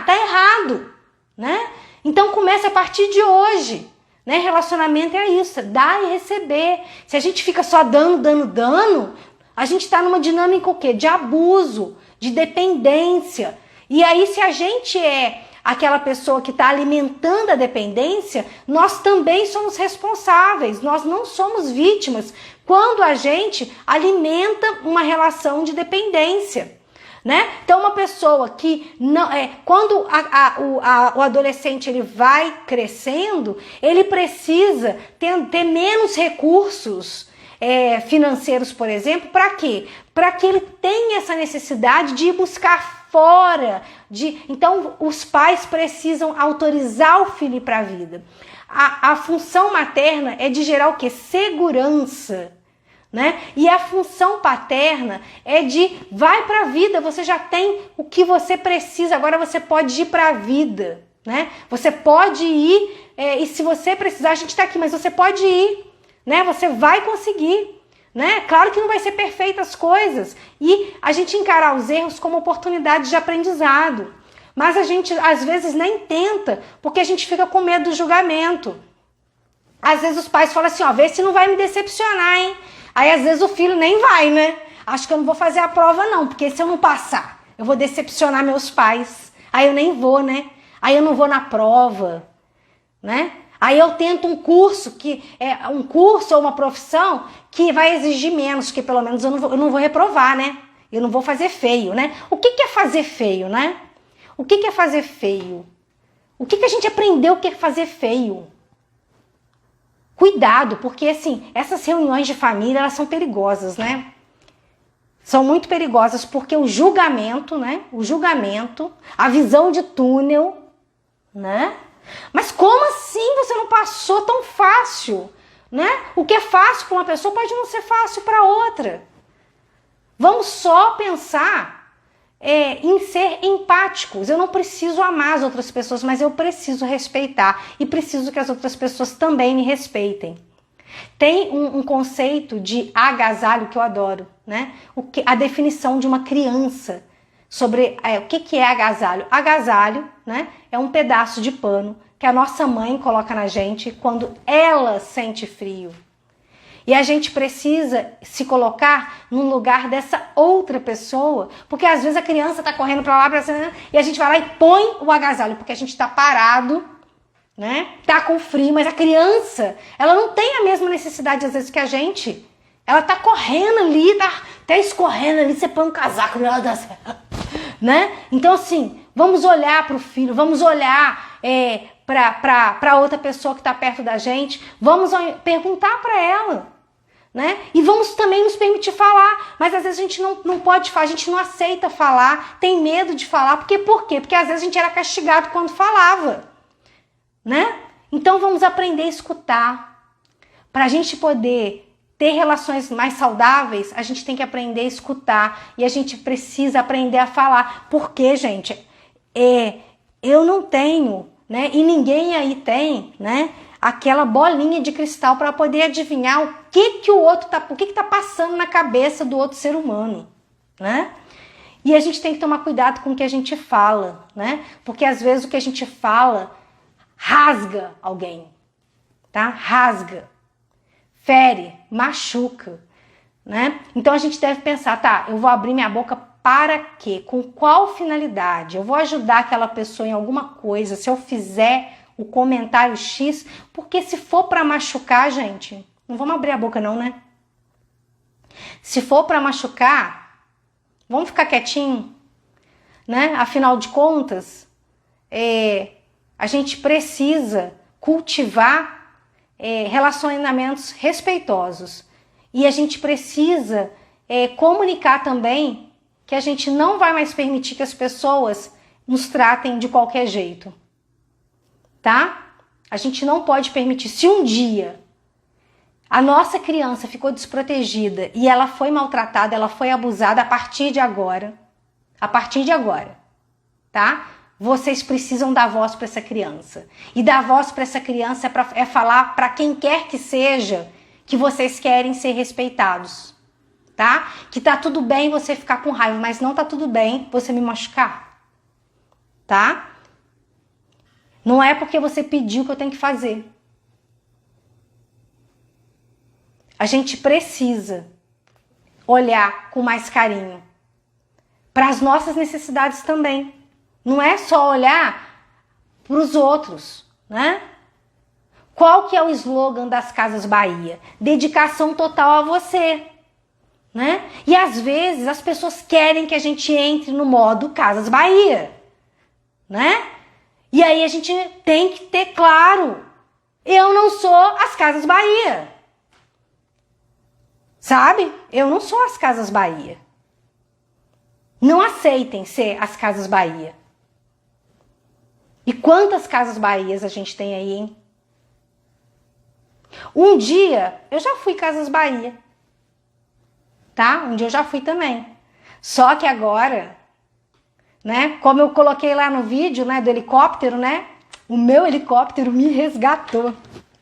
tá errado, né? Então comece a partir de hoje. Né? Relacionamento é isso, dar e receber. Se a gente fica só dando, a gente está numa dinâmica o quê? De abuso, de dependência. E aí, se a gente é aquela pessoa que está alimentando a dependência, nós também somos responsáveis, nós não somos vítimas quando a gente alimenta uma relação de dependência. Né? Então uma pessoa que não quando o adolescente ele vai crescendo, ele precisa ter menos recursos financeiros, por exemplo, para quê? Para que ele tenha essa necessidade de ir buscar fora. Então os pais precisam autorizar o filho para a vida. A função materna é de gerar o quê? Segurança. Né? E a função paterna é vai para a vida, você já tem o que você precisa, agora você pode ir para a vida, né? Você pode ir, e se você precisar, a gente está aqui, mas você pode ir, né? Você vai conseguir, né? Claro que não vai ser perfeita as coisas, e a gente encarar os erros como oportunidades de aprendizado, mas a gente às vezes nem tenta, porque a gente fica com medo do julgamento. Às vezes os pais falam assim, ó, vê se não vai me decepcionar, hein? Aí às vezes o filho nem vai, né? Acho que eu não vou fazer a prova não, porque se eu não passar, eu vou decepcionar meus pais. Aí eu nem vou, né? Aí eu não vou na prova, né? Aí eu tento um curso ou uma profissão que vai exigir menos, que pelo menos eu não vou reprovar, né? Eu não vou fazer feio, né? O que é fazer feio, né? O que é fazer feio? O que a gente aprendeu que é fazer feio? Cuidado, porque assim, essas reuniões de família, elas são perigosas, né? São muito perigosas porque o julgamento, né? O julgamento, a visão de túnel, né? Mas como assim você não passou tão fácil, né? O que é fácil para uma pessoa pode não ser fácil para outra. Vamos só pensar em ser empáticos. Eu não preciso amar as outras pessoas, mas eu preciso respeitar e preciso que as outras pessoas também me respeitem. Tem um conceito de agasalho que eu adoro, né? A definição de uma criança sobre o que é agasalho. Agasalho, né, é um pedaço de pano que a nossa mãe coloca na gente quando ela sente frio. E a gente precisa se colocar no lugar dessa outra pessoa, porque às vezes a criança está correndo para lá, e a gente vai lá e põe o agasalho, porque a gente está parado, né? Tá com frio, mas a criança, ela não tem a mesma necessidade às vezes que a gente. Ela tá correndo ali, tá até escorrendo ali, você põe um casaco nela, né? Então assim, vamos olhar para o filho, vamos olhar para outra pessoa que está perto da gente, vamos perguntar para ela, né? E vamos também nos permitir falar, mas às vezes a gente não pode falar, a gente não aceita falar, tem medo de falar, por quê? Porque às vezes a gente era castigado quando falava, né? Então vamos aprender a escutar. Para a gente poder ter relações mais saudáveis, a gente tem que aprender a escutar e a gente precisa aprender a falar. Porque, gente, eu não tenho, né? E ninguém aí tem, né? Aquela bolinha de cristal para poder adivinhar o que o outro tá, o que tá passando na cabeça do outro ser humano, né? E a gente tem que tomar cuidado com o que a gente fala, né? Porque às vezes o que a gente fala rasga alguém, tá? Rasga, fere, machuca, né? Então a gente deve pensar, tá, eu vou abrir minha boca para quê? Com qual finalidade? Eu vou ajudar aquela pessoa em alguma coisa se eu fizer o comentário X? Porque se for para machucar, gente, não vamos abrir a boca não, né? Se for para machucar, vamos ficar quietinho, né? Afinal de contas, a gente precisa cultivar relacionamentos respeitosos. E a gente precisa comunicar também que a gente não vai mais permitir que as pessoas nos tratem de qualquer jeito. Tá? A gente não pode permitir. Se um dia a nossa criança ficou desprotegida e ela foi maltratada, ela foi abusada, a partir de agora, tá? Vocês precisam dar voz para essa criança. E dar voz para essa criança é falar para quem quer que seja que vocês querem ser respeitados, tá? Que tá tudo bem você ficar com raiva, mas não tá tudo bem você me machucar, tá? Não é porque você pediu que eu tenho que fazer. A gente precisa olhar com mais carinho para as nossas necessidades também. Não é só olhar para os outros, né? Qual que é o slogan das Casas Bahia? Dedicação total a você, né? E às vezes as pessoas querem que a gente entre no modo Casas Bahia, né? E aí a gente tem que ter claro, eu não sou as Casas Bahia, sabe? Eu não sou as Casas Bahia. Não aceitem ser as Casas Bahia. E quantas Casas Bahias a gente tem aí, hein? Um dia, eu já fui Casas Bahia, tá? Um dia eu já fui também. Só que agora, né? Como eu coloquei lá no vídeo, né, do helicóptero, né? O meu helicóptero me resgatou,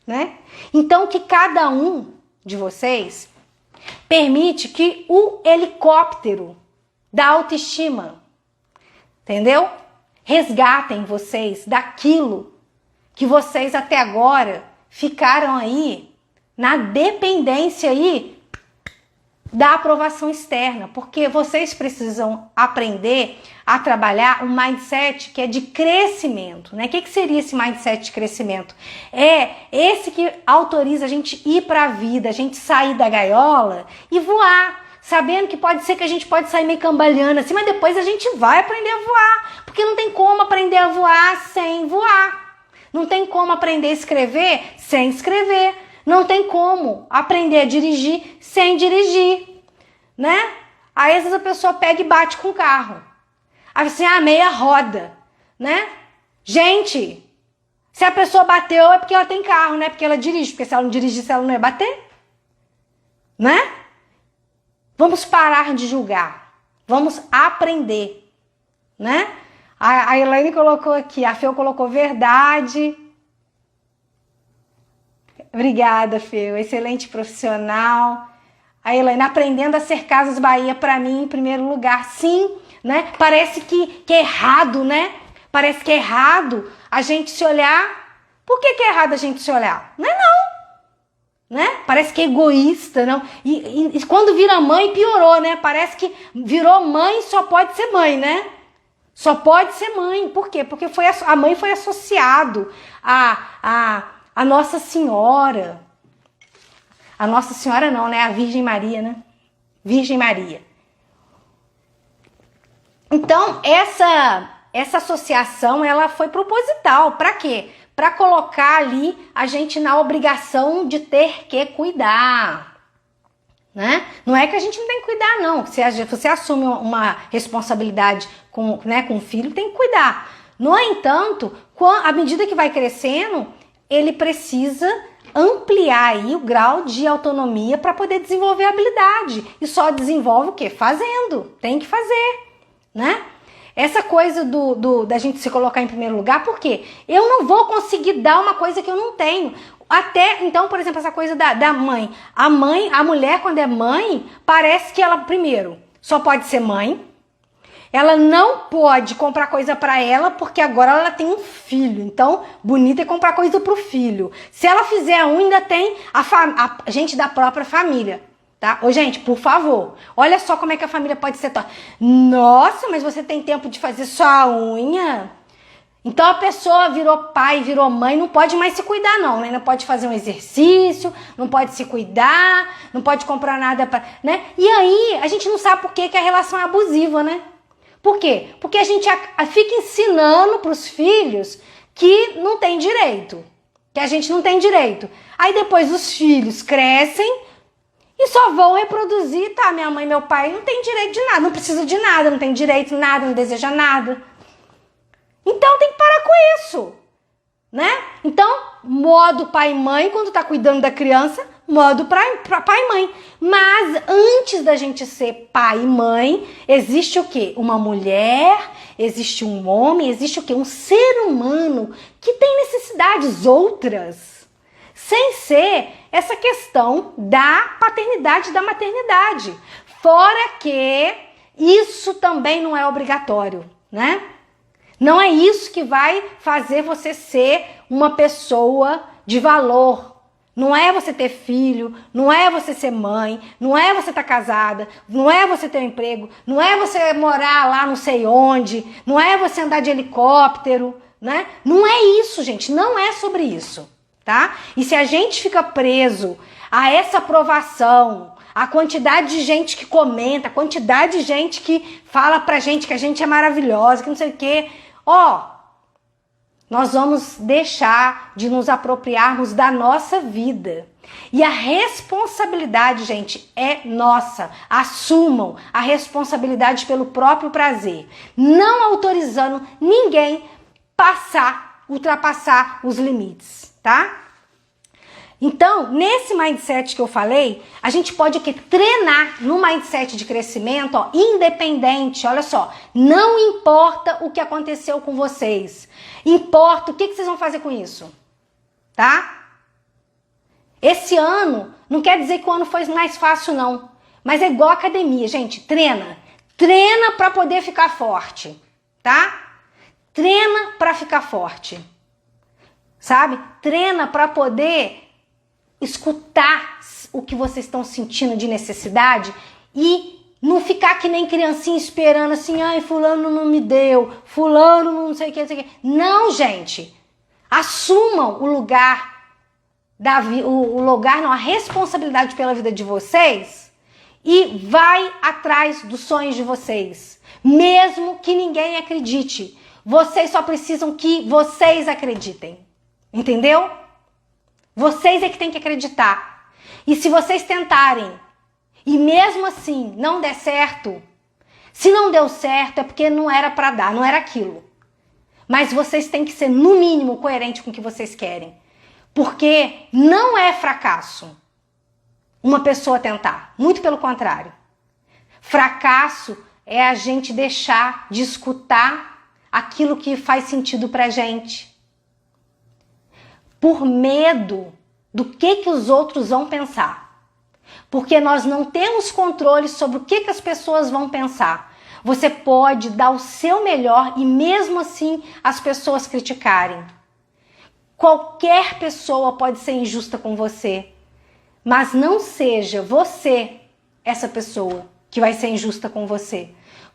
né? Então que cada um de vocês permite que o helicóptero da autoestima, entendeu? Resgatem vocês daquilo que vocês até agora ficaram aí na dependência aí da aprovação externa, porque vocês precisam aprender a trabalhar um mindset que é de crescimento, né? O que seria esse mindset de crescimento? É esse que autoriza a gente ir para a vida, a gente sair da gaiola e voar, sabendo que pode ser que a gente pode sair meio cambaleando assim, mas depois a gente vai aprender a voar, porque não tem como aprender a voar sem voar, não tem como aprender a escrever sem escrever, não tem como aprender a dirigir sem dirigir, né? Aí às vezes a pessoa pega e bate com o carro, aí assim, meia roda, né? Gente, se a pessoa bateu é porque ela tem carro, né? Porque ela dirige, porque se ela não dirigisse ela não ia bater, né? Vamos parar de julgar, vamos aprender, né? A Elaine colocou aqui, a Fê colocou verdade. Obrigada, Fê, excelente profissional. A Elaine, aprendendo a ser Casas Bahia para mim em primeiro lugar. Sim, né? Parece que é errado, né? Parece que é errado a gente se olhar. Por que é errado a gente se olhar? Não é não. Né? Parece que é egoísta, não? E quando vira mãe, piorou, né? Parece que virou mãe, só pode ser mãe, né? Só pode ser mãe. Por quê? Porque a mãe foi associado a Nossa Senhora, A Nossa Senhora não, né? A Virgem Maria, né? Virgem Maria. Então, essa associação, ela foi proposital. Para quê? Para colocar ali a gente na obrigação de ter que cuidar, né? Não é que a gente não tem que cuidar, não. Se você assume uma responsabilidade com o filho, tem que cuidar. No entanto, à medida que vai crescendo, ele precisa ampliar aí o grau de autonomia para poder desenvolver a habilidade. E só desenvolve o quê? Fazendo. Tem que fazer, né? Essa coisa da gente se colocar em primeiro lugar, por quê? Eu não vou conseguir dar uma coisa que eu não tenho. Até, então, por exemplo, essa coisa da mãe. A mulher, quando é mãe, parece que ela, primeiro, só pode ser mãe. Ela não pode comprar coisa pra ela, porque agora ela tem um filho. Então, bonito é comprar coisa pro filho. Se ela fizer a unha, ainda tem a gente da própria família. Tá? Ô, gente, por favor, olha só como é que a família pode ser torta. Nossa, mas você tem tempo de fazer só a unha? Então a pessoa virou pai, virou mãe, não pode mais se cuidar não, né? Não pode fazer um exercício, não pode se cuidar, não pode comprar nada pra, né? E aí, a gente não sabe por que a relação é abusiva, né? Por quê? Porque a gente fica ensinando pros filhos que não tem direito, que a gente não tem direito. Aí depois os filhos crescem e só vão reproduzir, tá? Minha mãe e meu pai não tem direito de nada, não precisa de nada, não tem direito de nada, não deseja nada. Então tem que parar com isso, né? Então, modo pai e mãe, quando tá cuidando da criança, modo pra pai e mãe. Mas antes da gente ser pai e mãe, existe o quê? Uma mulher, existe um homem, existe o quê? Um ser humano que tem necessidades outras. Sem ser essa questão da paternidade e da maternidade. Fora que isso também não é obrigatório, né? Não é isso que vai fazer você ser uma pessoa de valor. Não é você ter filho, não é você ser mãe, não é você estar casada, não é você ter um emprego, não é você morar lá não sei onde, não é você andar de helicóptero, né? Não é isso, gente, não é sobre isso. Tá? E se a gente fica preso a essa aprovação, a quantidade de gente que comenta, a quantidade de gente que fala pra gente que a gente é maravilhosa, que não sei o quê, nós vamos deixar de nos apropriarmos da nossa vida. E a responsabilidade, gente, é nossa. Assumam a responsabilidade pelo próprio prazer, não autorizando ninguém ultrapassar os limites. Tá? Então, nesse mindset que eu falei, a gente pode treinar no mindset de crescimento, independente, olha só, não importa o que aconteceu com vocês, importa o que vocês vão fazer com isso, tá? Esse ano, não quer dizer que o ano foi mais fácil não, mas é igual academia, gente, treina pra poder ficar forte, tá? Treina pra ficar forte. Sabe? Treina para poder escutar o que vocês estão sentindo de necessidade e não ficar que nem criancinha esperando assim, ai, fulano não me deu, fulano não sei o que, não sei o que. Não, gente. Assumam o lugar, a responsabilidade pela vida de vocês e vai atrás dos sonhos de vocês. Mesmo que ninguém acredite. Vocês só precisam que vocês acreditem. Entendeu? Vocês é que tem que acreditar. E se vocês tentarem e mesmo assim não der certo, se não deu certo é porque não era para dar, não era aquilo. Mas vocês têm que ser no mínimo coerente com o que vocês querem. Porque não é fracasso uma pessoa tentar, muito pelo contrário. Fracasso é a gente deixar de escutar aquilo que faz sentido pra gente. Por medo do que os outros vão pensar. Porque nós não temos controle sobre o que as pessoas vão pensar. Você pode dar o seu melhor e mesmo assim as pessoas criticarem. Qualquer pessoa pode ser injusta com você, mas não seja você essa pessoa que vai ser injusta com você.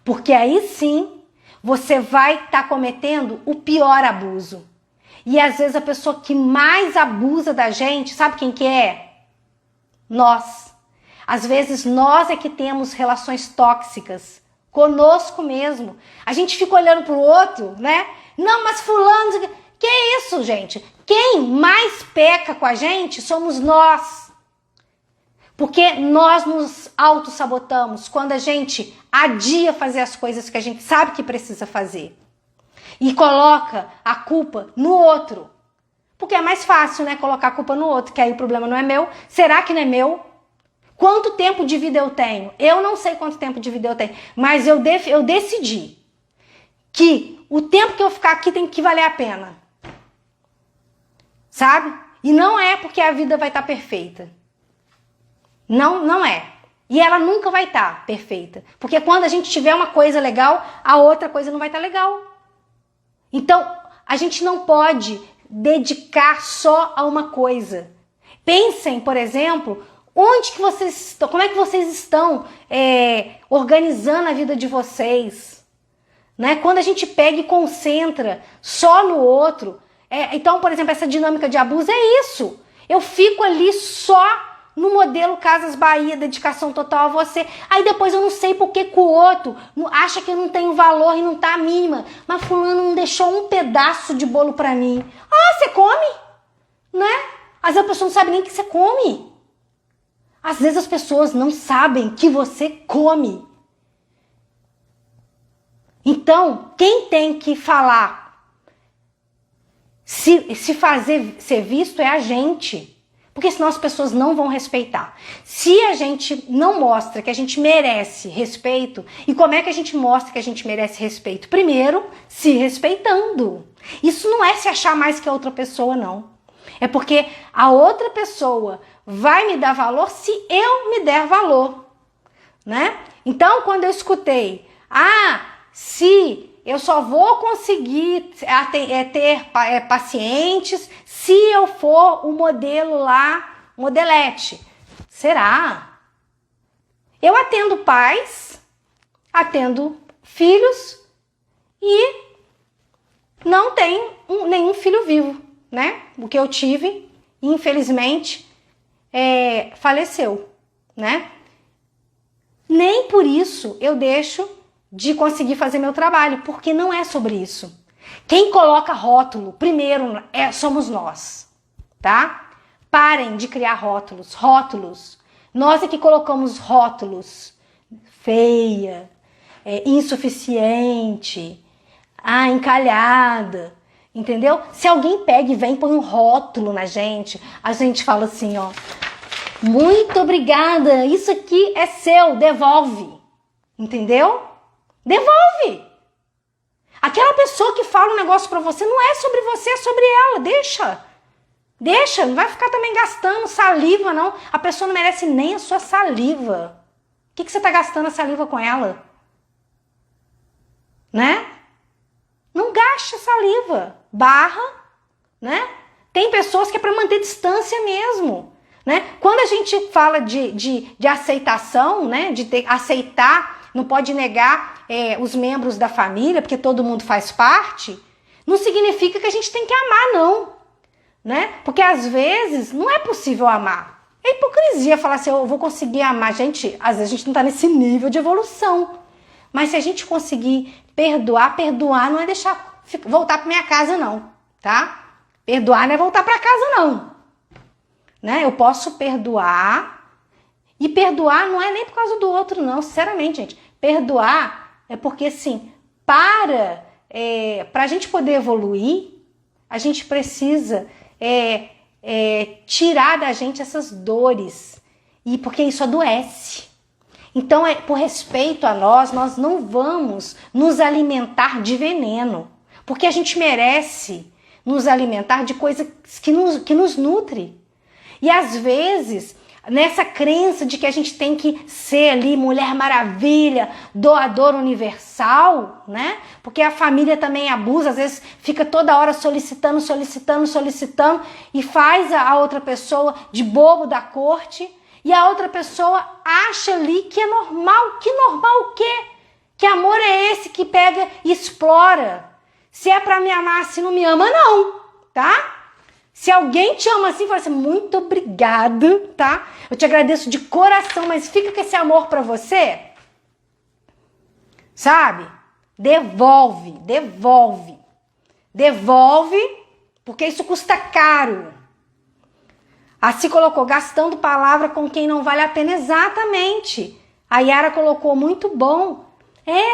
Porque aí sim você vai estar cometendo o pior abuso. E às vezes a pessoa que mais abusa da gente, sabe quem que é? Nós. Às vezes nós é que temos relações tóxicas conosco mesmo. A gente fica olhando pro outro, né? Não, mas fulano... Que isso, gente? Quem mais peca com a gente somos nós. Porque nós nos auto-sabotamos quando a gente adia fazer as coisas que a gente sabe que precisa fazer. E coloca a culpa no outro. Porque é mais fácil, né? Colocar a culpa no outro, que aí o problema não é meu. Será que não é meu? Quanto tempo de vida eu tenho? Eu não sei quanto tempo de vida eu tenho. Mas eu decidi que o tempo que eu ficar aqui tem que valer a pena. Sabe? E não é porque a vida vai estar perfeita. Não é. E ela nunca vai estar perfeita. Porque quando a gente tiver uma coisa legal, a outra coisa não vai estar legal. Então, a gente não pode dedicar só a uma coisa. Pensem, por exemplo, onde que vocês estão, como é que vocês estão organizando a vida de vocês. Né? Quando a gente pega e concentra só no outro. Então, por exemplo, essa dinâmica de abuso é isso. Eu fico ali só no modelo Casas Bahia, dedicação total a você. Aí depois eu não sei por que o outro acha que eu não tenho valor e não tá a mínima. Mas fulano não deixou um pedaço de bolo pra mim. Ah, você come? Né? Às vezes a pessoa não sabe nem que você come. Às vezes as pessoas não sabem que você come. Então, quem tem que falar, se fazer ser visto é a gente. Porque senão as pessoas não vão respeitar. Se a gente não mostra que a gente merece respeito, e como é que a gente mostra que a gente merece respeito? Primeiro, se respeitando. Isso não é se achar mais que a outra pessoa, não. É porque a outra pessoa vai me dar valor se eu me der valor, né? Então, quando eu escutei, se eu só vou conseguir ter pacientes se eu for o modelo lá, modelete. Será? Eu atendo pais, atendo filhos e não tenho nenhum filho vivo, né? O que eu tive, infelizmente, faleceu, né? Nem por isso eu deixo de conseguir fazer meu trabalho, porque não é sobre isso. Quem coloca rótulo, primeiro, somos nós, tá? Parem de criar rótulos. Nós é que colocamos rótulos. Feia, insuficiente, encalhada, entendeu? Se alguém pega e vem e põe um rótulo na gente, a gente fala assim, ó, muito obrigada, isso aqui é seu, devolve, entendeu? Devolve! Aquela pessoa que fala um negócio pra você não é sobre você, é sobre ela. Deixa, não vai ficar também gastando saliva, não. A pessoa não merece nem a sua saliva. O que você tá gastando a saliva com ela? Né? Não gaste saliva. Barra, né? Tem pessoas que é pra manter distância mesmo, né? Quando a gente fala de aceitação, né? De aceitar, não pode negar os membros da família, porque todo mundo faz parte, não significa que a gente tem que amar, não. Né? Porque às vezes não é possível amar. É hipocrisia falar assim, eu vou conseguir amar. Gente, às vezes a gente não está nesse nível de evolução. Mas se a gente conseguir perdoar não é deixar voltar para minha casa, não. Tá? Perdoar não é voltar para casa, não. Né? Eu posso perdoar. E perdoar não é nem por causa do outro, não. Sinceramente, gente. Perdoar é porque, assim, para a gente poder evoluir, a gente precisa tirar da gente essas dores. E porque isso adoece. Então, por respeito a nós não vamos nos alimentar de veneno. Porque a gente merece nos alimentar de coisas que nos nutre. E às vezes, nessa crença de que a gente tem que ser ali Mulher Maravilha, doador universal, né? Porque a família também abusa, às vezes fica toda hora solicitando e faz a outra pessoa de bobo da corte e a outra pessoa acha ali que é normal. Que normal o quê? Que amor é esse que pega e explora? Se é pra me amar, se não me ama, não, tá? Se alguém te ama assim, fala assim, muito obrigada, tá? Eu te agradeço de coração, mas fica com esse amor pra você. Sabe? Devolve, devolve. Devolve, porque isso custa caro. Assim colocou, gastando palavra com quem não vale a pena. Exatamente. A Yara colocou, muito bom.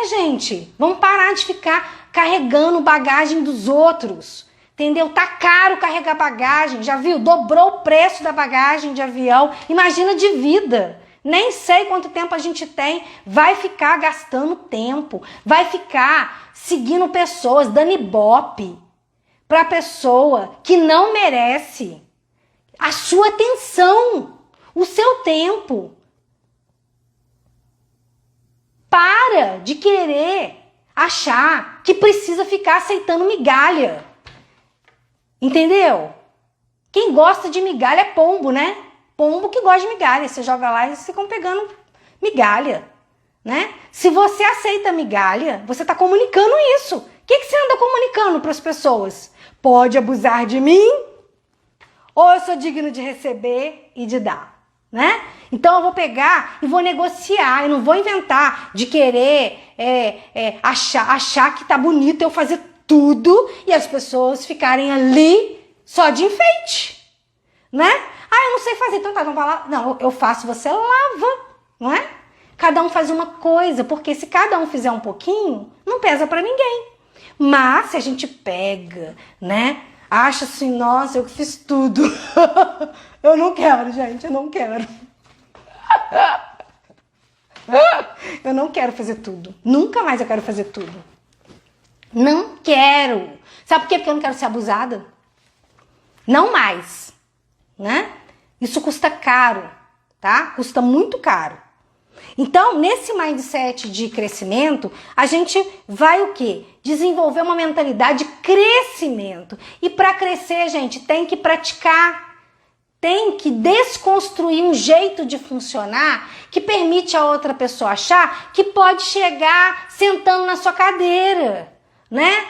Gente, vamos parar de ficar carregando bagagem dos outros. Entendeu? Tá caro carregar bagagem. Já viu? Dobrou o preço da bagagem de avião. Imagina de vida. Nem sei quanto tempo a gente tem. Vai ficar gastando tempo. Vai ficar seguindo pessoas, dando ibope pra pessoa que não merece a sua atenção, o seu tempo. Para de querer achar que precisa ficar aceitando migalha. Entendeu? Quem gosta de migalha é pombo, né? Pombo que gosta de migalha. Você joga lá e eles ficam pegando migalha, né? Se você aceita migalha, você está comunicando isso. O que você anda comunicando para as pessoas? Pode abusar de mim? Ou eu sou digno de receber e de dar, né? Então eu vou pegar e vou negociar, e não vou inventar de querer achar que tá bonito eu fazer tudo e as pessoas ficarem ali só de enfeite, né? Eu não sei fazer, então tá, então vai lá. Não, eu faço, você lava, não é? Cada um faz uma coisa, porque se cada um fizer um pouquinho, não pesa pra ninguém. Mas se a gente pega, né? Acha assim, nossa, eu fiz tudo. Eu não quero, gente, eu não quero. Eu não quero fazer tudo. Nunca mais eu quero fazer tudo. Não quero. Sabe por quê? Porque eu não quero ser abusada. Não mais, né? Isso custa caro, tá? Custa muito caro. Então, nesse mindset de crescimento, a gente vai o quê? Desenvolver uma mentalidade de crescimento. E para crescer, gente, tem que praticar. Tem que desconstruir um jeito de funcionar que permite a outra pessoa achar que pode chegar sentando na sua cadeira, né?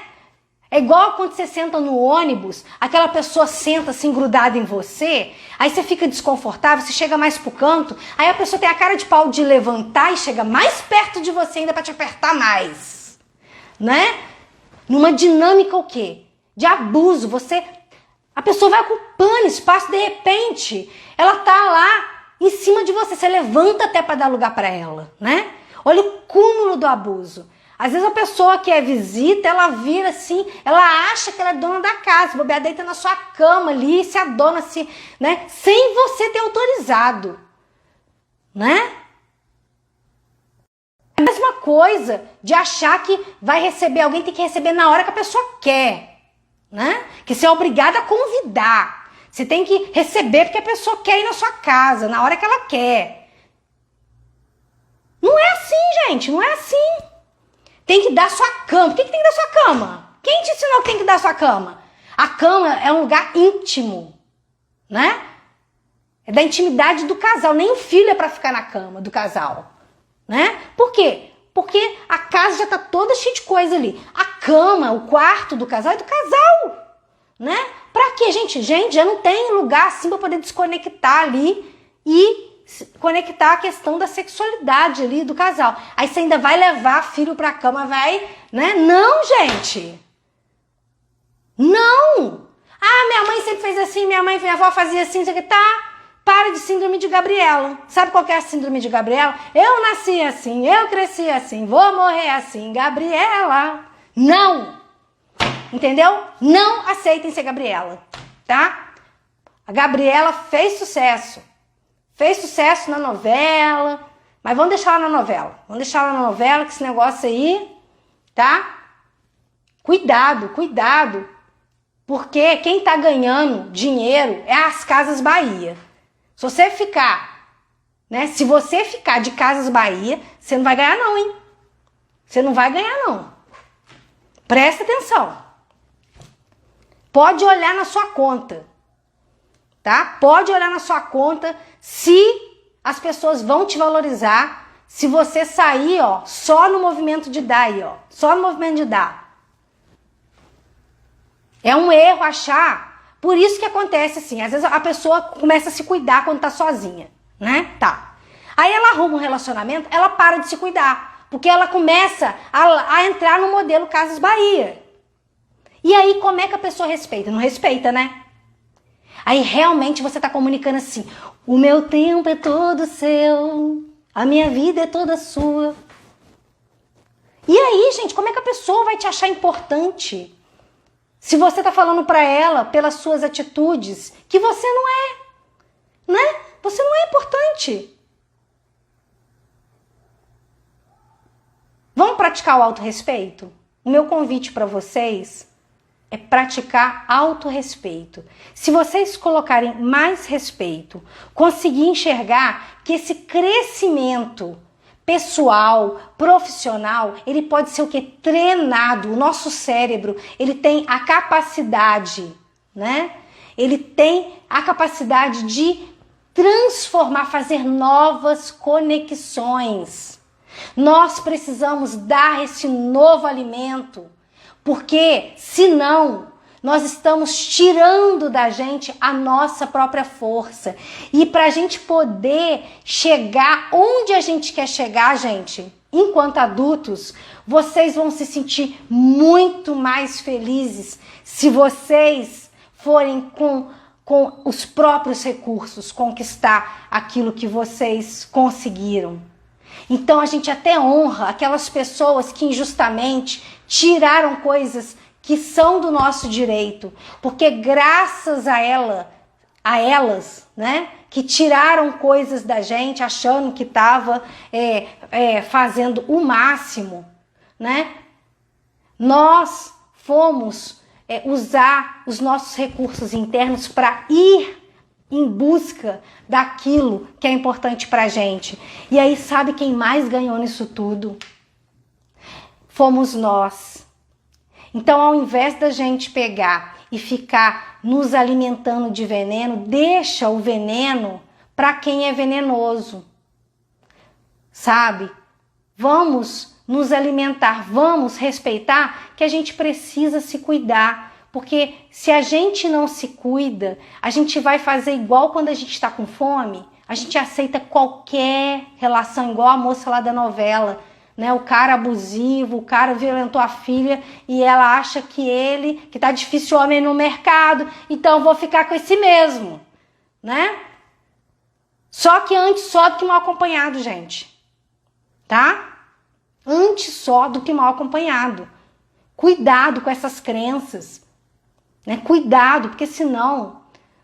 É igual quando você senta no ônibus, aquela pessoa senta assim grudada em você, aí você fica desconfortável, você chega mais pro canto, aí a pessoa tem a cara de pau de levantar e chega mais perto de você ainda para te apertar mais, né? Numa dinâmica o quê? De abuso, a pessoa vai ocupando espaço, de repente, ela tá lá em cima de você, você levanta até para dar lugar para ela, né? Olha o cúmulo do abuso. Às vezes a pessoa que é visita, ela vira assim, ela acha que ela é dona da casa, bobear, deita na sua cama ali, se adona assim, né? Sem você ter autorizado, né? É a mesma coisa de achar que vai receber alguém, tem que receber na hora que a pessoa quer, né? Que você é obrigada a convidar. Você tem que receber porque a pessoa quer ir na sua casa, na hora que ela quer. Não é assim, gente, não é assim. Tem que dar sua cama. Por que tem que dar sua cama? Quem te ensinou que tem que dar sua cama? A cama é um lugar íntimo, né? É da intimidade do casal. Nem o filho é para ficar na cama do casal, né? Por quê? Porque a casa já tá toda cheia de coisa ali. A cama, o quarto do casal é do casal, né? Pra quê, gente? Gente, já não tem lugar assim para poder desconectar ali e conectar a questão da sexualidade ali do casal. Aí você ainda vai levar filho pra cama, vai, né? Não, gente. Não. Minha mãe sempre fez assim, minha avó fazia assim, isso aqui, tá? Para de síndrome de Gabriela. Sabe qual que é a síndrome de Gabriela? Eu nasci assim, eu cresci assim, vou morrer assim, Gabriela. Não. Entendeu? Não aceitem ser Gabriela, tá? A Gabriela fez sucesso. Fez sucesso na novela, mas vamos deixar ela na novela. Vamos deixar ela na novela, que esse negócio aí, tá? Cuidado, cuidado. Porque quem tá ganhando dinheiro é as Casas Bahia. Se você ficar, né? Se você ficar de Casas Bahia, você não vai ganhar não, hein? Você não vai ganhar não. Presta atenção. Pode olhar na sua conta. Tá? Pode olhar na sua conta se as pessoas vão te valorizar, se você sair, ó, só no movimento de dar aí, ó, só no movimento de dar. É um erro achar, Por isso que acontece assim, às vezes a pessoa começa a se cuidar quando tá sozinha, né? Tá. Aí ela arruma um relacionamento, ela para de se cuidar, porque ela começa a entrar no modelo Casas Bahia. E aí como é que a pessoa respeita? Não respeita, né? Aí realmente você tá comunicando assim, o meu tempo é todo seu, a minha vida é toda sua. E aí, gente, como é que a pessoa vai te achar importante? Se você tá falando pra ela, pelas suas atitudes, que você não é, né? Você não é importante. Vamos praticar o autorrespeito? O meu convite para vocês é praticar autorrespeito. Se vocês colocarem mais respeito, conseguir enxergar que esse crescimento pessoal, profissional, ele pode ser o quê? Treinado. O nosso cérebro, ele tem a capacidade, né? Ele tem a capacidade de transformar, fazer novas conexões. Nós precisamos dar esse novo alimento, porque senão nós estamos tirando da gente a nossa própria força. E para a gente poder chegar onde a gente quer chegar, gente, enquanto adultos, vocês vão se sentir muito mais felizes se vocês forem com os próprios recursos conquistar aquilo que vocês conseguiram. Então a gente até honra aquelas pessoas que injustamente tiraram coisas que são do nosso direito, porque graças a elas, né, que tiraram coisas da gente achando que estava fazendo o máximo, né, nós fomos usar os nossos recursos internos para ir em busca daquilo que é importante pra gente. E aí sabe quem mais ganhou nisso tudo? Fomos nós. Então, ao invés da gente pegar e ficar nos alimentando de veneno, deixa o veneno para quem é venenoso. Sabe? Vamos nos alimentar, vamos respeitar que a gente precisa se cuidar. Porque se a gente não se cuida, a gente vai fazer igual quando a gente está com fome. A gente aceita qualquer relação, igual a moça lá da novela, né? O cara abusivo, o cara violentou a filha e ela acha que tá difícil homem no mercado, então vou ficar com esse mesmo, né? Só que antes só do que mal acompanhado, gente. Tá? Antes só do que mal acompanhado. Cuidado com essas crenças. Né? Cuidado, porque senão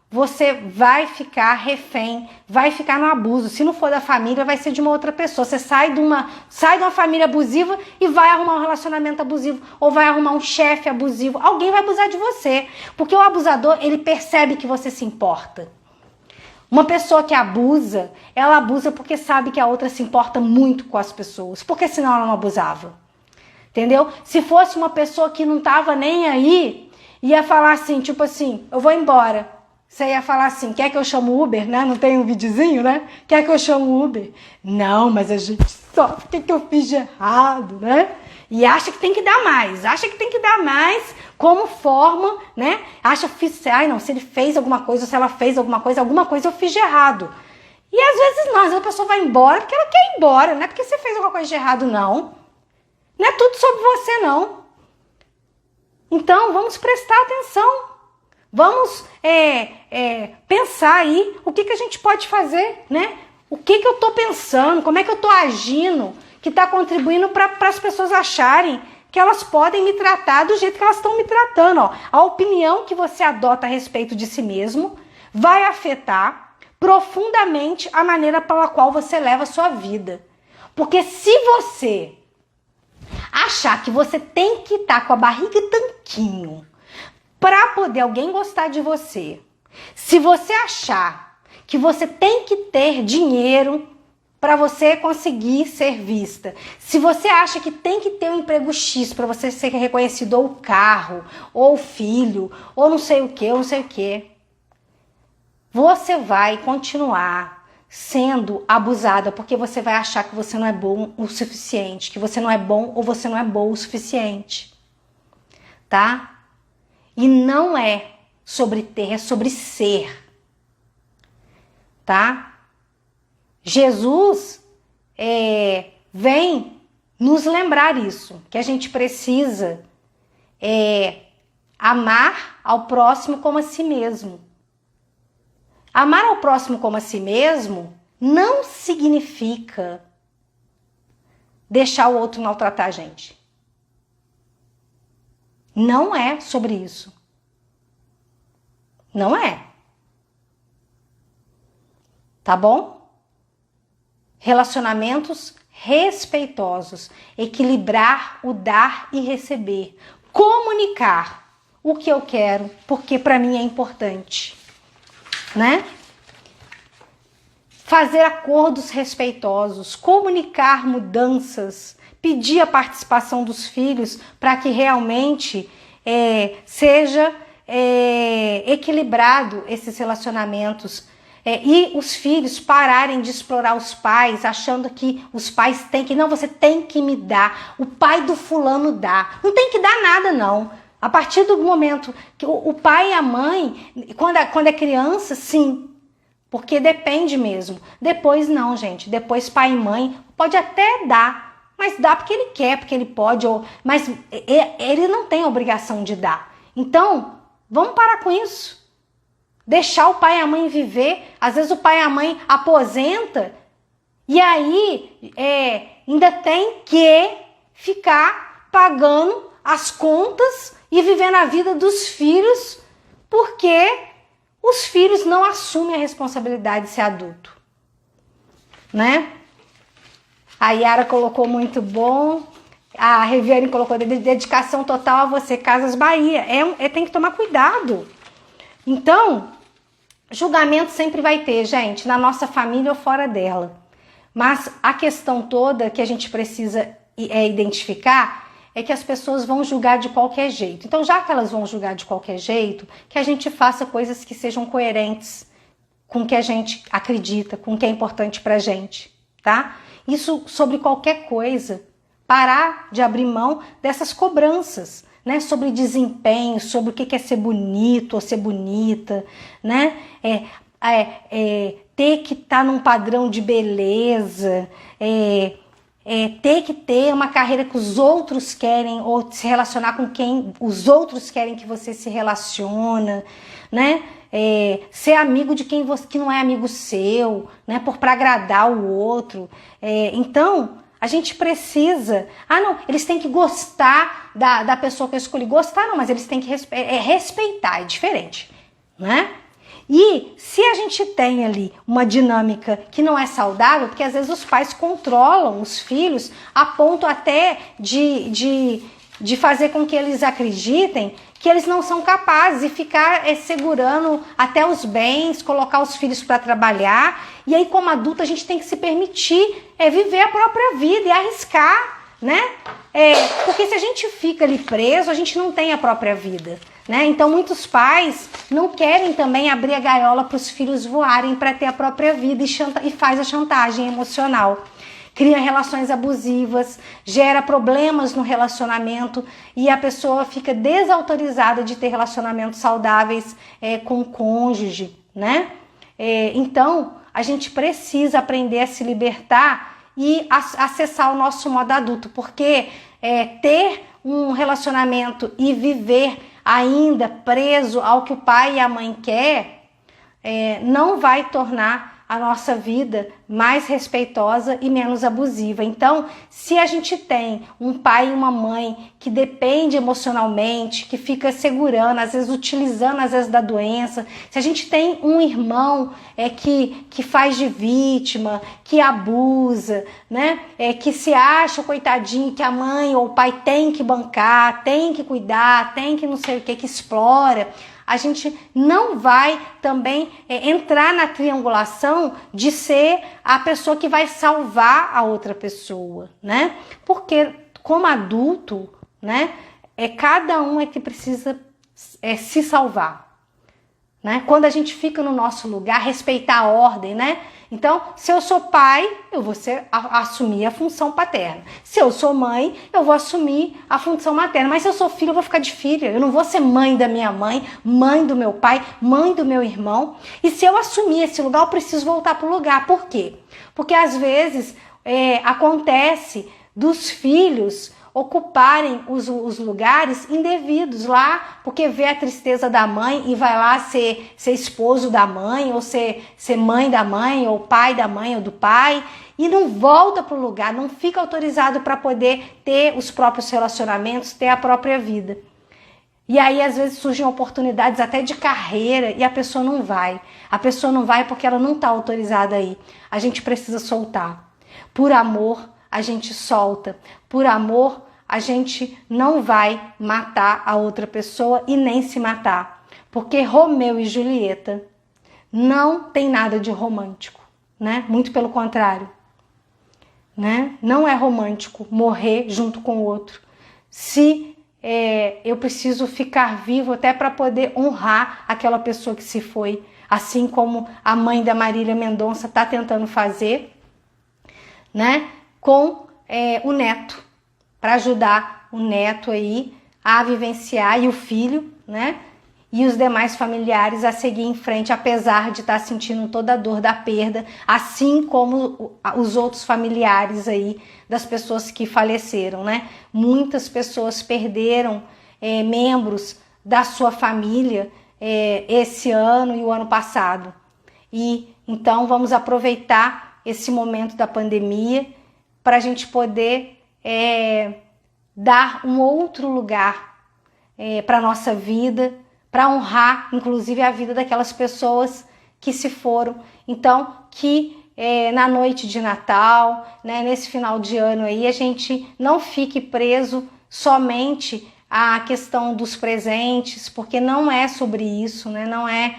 você vai ficar refém, vai ficar no abuso. Se não for da família, vai ser de uma outra pessoa. Você sai de uma família abusiva e vai arrumar um relacionamento abusivo, ou vai arrumar um chefe abusivo. Alguém vai abusar de você, porque o abusador, ele percebe que você se importa. Uma pessoa que abusa, ela abusa porque sabe que a outra se importa muito com as pessoas, porque senão ela não abusava. Entendeu? Se fosse uma pessoa que não tava nem aí, ia falar assim, tipo assim, eu vou embora. Você ia falar assim, quer que eu chamo Uber, né? Não tem um videozinho, né? Quer que eu chamo Uber? Não, mas a gente sofre, o que eu fiz de errado, né? E acha que tem que dar mais, como forma, né? Acha que não, se ele fez alguma coisa, ou se ela fez alguma coisa eu fiz de errado. E às vezes não, às vezes a pessoa vai embora porque ela quer ir embora, não é porque você fez alguma coisa de errado, não. Não é tudo sobre você, não. Então, vamos prestar atenção. Vamos pensar aí o que a gente pode fazer, né? O que eu tô pensando, como é que eu tô agindo, que tá contribuindo para as pessoas acharem que elas podem me tratar do jeito que elas estão me tratando. Ó. A opinião que você adota a respeito de si mesmo vai afetar profundamente a maneira pela qual você leva a sua vida. Porque se você achar que você tem que estar com a barriga e tanquinho para poder alguém gostar de você, se você achar que você tem que ter dinheiro para você conseguir ser vista, se você acha que tem que ter um emprego X para você ser reconhecido, ou o carro, ou o filho, ou não sei o que, você vai continuar sendo abusada, porque você vai achar que você não é bom o suficiente, que você não é bom ou você não é boa o suficiente, tá? E não é sobre ter, é sobre ser, tá? Jesus vem nos lembrar isso, que a gente precisa amar ao próximo como a si mesmo. Amar ao próximo como a si mesmo não significa deixar o outro maltratar a gente. Não é sobre isso. Não é. Tá bom? Relacionamentos respeitosos, equilibrar o dar e receber, comunicar o que eu quero, porque para mim é importante, né? Fazer acordos respeitosos, comunicar mudanças, pedir a participação dos filhos para que realmente seja equilibrado esses relacionamentos. E os filhos pararem de explorar os pais, achando que os pais têm que... Não, você tem que me dar. O pai do fulano dá. Não tem que dar nada, não. A partir do momento que o pai e a mãe, quando é criança, sim. Porque depende mesmo. Depois não, gente. Depois pai e mãe pode até dar. Mas dá porque ele quer, porque ele pode. Mas ele não tem a obrigação de dar. Então, vamos parar com isso. Deixar o pai e a mãe viver. Às vezes o pai e a mãe aposenta e aí ainda tem que ficar pagando as contas e vivendo a vida dos filhos porque os filhos não assumem a responsabilidade de ser adulto, né? A Yara colocou muito bom. A Reviane colocou dedicação total a você, Casas Bahia. Tem que tomar cuidado. Então, julgamento sempre vai ter, gente, na nossa família ou fora dela. Mas a questão toda que a gente precisa identificar é que as pessoas vão julgar de qualquer jeito. Então, já que elas vão julgar de qualquer jeito, que a gente faça coisas que sejam coerentes com o que a gente acredita, com o que é importante pra gente, tá? Isso sobre qualquer coisa. Parar de abrir mão dessas cobranças, né, sobre desempenho, sobre o que é ser bonito ou ser bonita, né, ter que estar num padrão de beleza, ter que ter uma carreira que os outros querem ou se relacionar com quem os outros querem que você se relaciona, né, ser amigo de quem que não é amigo seu, né, para agradar o outro. Então, a gente precisa... não, eles têm que gostar da pessoa que eu escolhi. Gostar não, mas eles têm que respeitar, é diferente, né? E se a gente tem ali uma dinâmica que não é saudável, porque às vezes os pais controlam os filhos a ponto até de fazer com que eles acreditem que eles não são capazes e ficar segurando até os bens, colocar os filhos para trabalhar. E aí, como adulto, a gente tem que se permitir viver a própria vida e arriscar, né? Porque se a gente fica ali preso, a gente não tem a própria vida, né? Então, muitos pais não querem também abrir a gaiola para os filhos voarem para ter a própria vida e faz a chantagem emocional. Cria relações abusivas, gera problemas no relacionamento e a pessoa fica desautorizada de ter relacionamentos saudáveis com o cônjuge, né? Então, a gente precisa aprender a se libertar e acessar o nosso modo adulto, porque ter um relacionamento e viver ainda preso ao que o pai e a mãe quer não vai tornar a nossa vida mais respeitosa e menos abusiva. Então, se a gente tem um pai e uma mãe que depende emocionalmente, que fica segurando, às vezes utilizando às vezes da doença, se a gente tem um irmão que faz de vítima, que abusa, né? Que se acha coitadinho, que a mãe ou o pai tem que bancar, tem que cuidar, tem que não sei o que explora, a gente não vai também entrar na triangulação de ser a pessoa que vai salvar a outra pessoa, né? Porque como adulto, né, cada um que precisa se salvar, né? Quando a gente fica no nosso lugar, respeitar a ordem, né? Então, se eu sou pai, eu vou assumir a função paterna. Se eu sou mãe, eu vou assumir a função materna. Mas se eu sou filho, eu vou ficar de filha. Eu não vou ser mãe da minha mãe, mãe do meu pai, mãe do meu irmão. E se eu assumir esse lugar, eu preciso voltar para o lugar. Por quê? Porque às vezes acontece dos filhos ocuparem os lugares indevidos lá, porque vê a tristeza da mãe e vai lá ser esposo da mãe, ou ser mãe da mãe, ou pai da mãe ou do pai, e não volta para o lugar, não fica autorizado para poder ter os próprios relacionamentos, ter a própria vida. E aí às vezes surgem oportunidades até de carreira e a pessoa não vai. A pessoa não vai porque ela não está autorizada aí. A gente precisa soltar. Por amor, a gente solta. Por amor, a gente não vai matar a outra pessoa e nem se matar. Porque Romeu e Julieta não tem nada de romântico, né? Muito pelo contrário, né? Não é romântico morrer junto com o outro. Se eu preciso ficar vivo até para poder honrar aquela pessoa que se foi, assim como a mãe da Marília Mendonça está tentando fazer, né? Com o neto, para ajudar o neto aí a vivenciar, e o filho, né? E os demais familiares a seguir em frente, apesar de estar sentindo toda a dor da perda, assim como os outros familiares aí das pessoas que faleceram, né? Muitas pessoas perderam membros da sua família esse ano e o ano passado. E então vamos aproveitar esse momento da pandemia para a gente poder dar um outro lugar para a nossa vida, para honrar, inclusive, a vida daquelas pessoas que se foram. Então, que na noite de Natal, né, nesse final de ano aí, a gente não fique preso somente à questão dos presentes, porque não é sobre isso, né, não é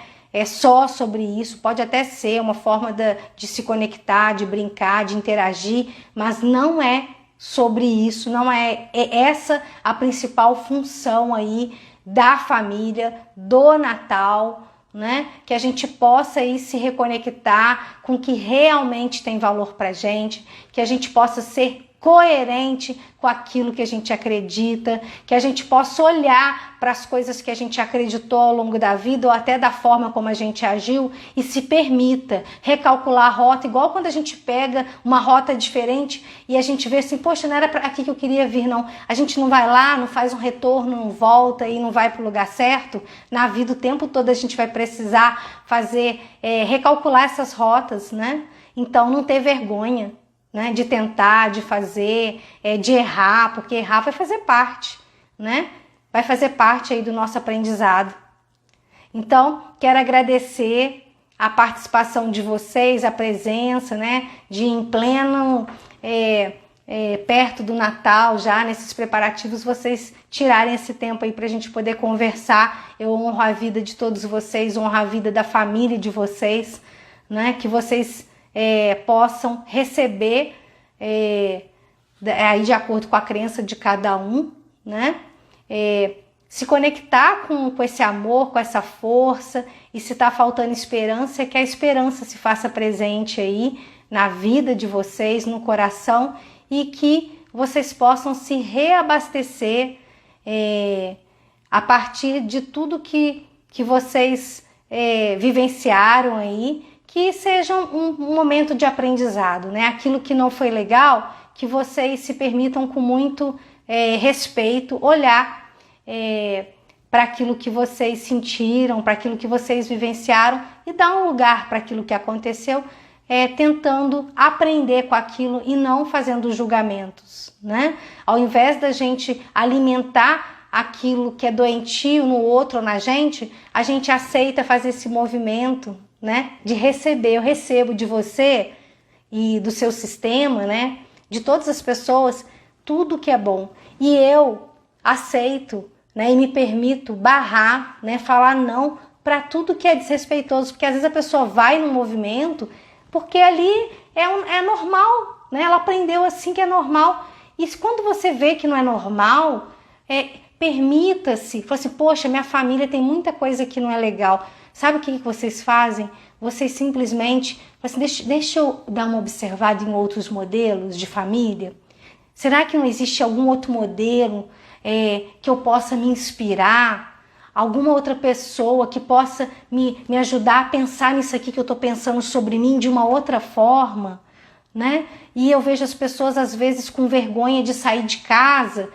só sobre isso. Pode até ser uma forma de se conectar, de brincar, de interagir, mas não é sobre isso, não é essa a principal função aí da família, do Natal, né? Que a gente possa aí se reconectar com o que realmente tem valor pra gente, que a gente possa ser coerente com aquilo que a gente acredita, que a gente possa olhar para as coisas que a gente acreditou ao longo da vida ou até da forma como a gente agiu e se permita recalcular a rota, igual quando a gente pega uma rota diferente e a gente vê assim, poxa, não era para aqui que eu queria vir, não. A gente não vai lá, não faz um retorno, não volta e não vai para o lugar certo. Na vida o tempo todo a gente vai precisar fazer, recalcular essas rotas, né? Então não ter vergonha, né, de tentar, de fazer, de errar, porque errar vai fazer parte, né? Vai fazer parte aí do nosso aprendizado. Então, quero agradecer a participação de vocês, a presença, né, de em pleno, perto do Natal, já nesses preparativos, vocês tirarem esse tempo aí pra gente poder conversar. Eu honro a vida de todos vocês, honro a vida da família de vocês, né, que vocês possam receber aí de acordo com a crença de cada um, né? Se conectar com esse amor, com essa força, e se está faltando esperança, que a esperança se faça presente aí na vida de vocês, no coração, e que vocês possam se reabastecer a partir de tudo que vocês vivenciaram aí, que seja um momento de aprendizado, né? Aquilo que não foi legal, que vocês se permitam com muito respeito olhar para aquilo que vocês sentiram, para aquilo que vocês vivenciaram e dar um lugar para aquilo que aconteceu, tentando aprender com aquilo e não fazendo julgamentos, né? Ao invés da gente alimentar aquilo que é doentio no outro ou na gente, a gente aceita fazer esse movimento, né, de receber. Eu recebo de você e do seu sistema, né, de todas as pessoas, tudo que é bom. E eu aceito, né, e me permito barrar, né, falar não para tudo que é desrespeitoso, porque às vezes a pessoa vai no movimento porque ali é normal, né, ela aprendeu assim que é normal. E quando você vê que não é normal, permita-se, fala assim, poxa, minha família tem muita coisa que não é legal. sabe o que vocês fazem? Vocês simplesmente, assim, deixa eu dar uma observada em outros modelos de família. Será que não existe algum outro modelo que eu possa me inspirar? Alguma outra pessoa que possa me ajudar a pensar nisso aqui que eu estou pensando sobre mim de uma outra forma, né? E eu vejo as pessoas às vezes com vergonha de sair de casa,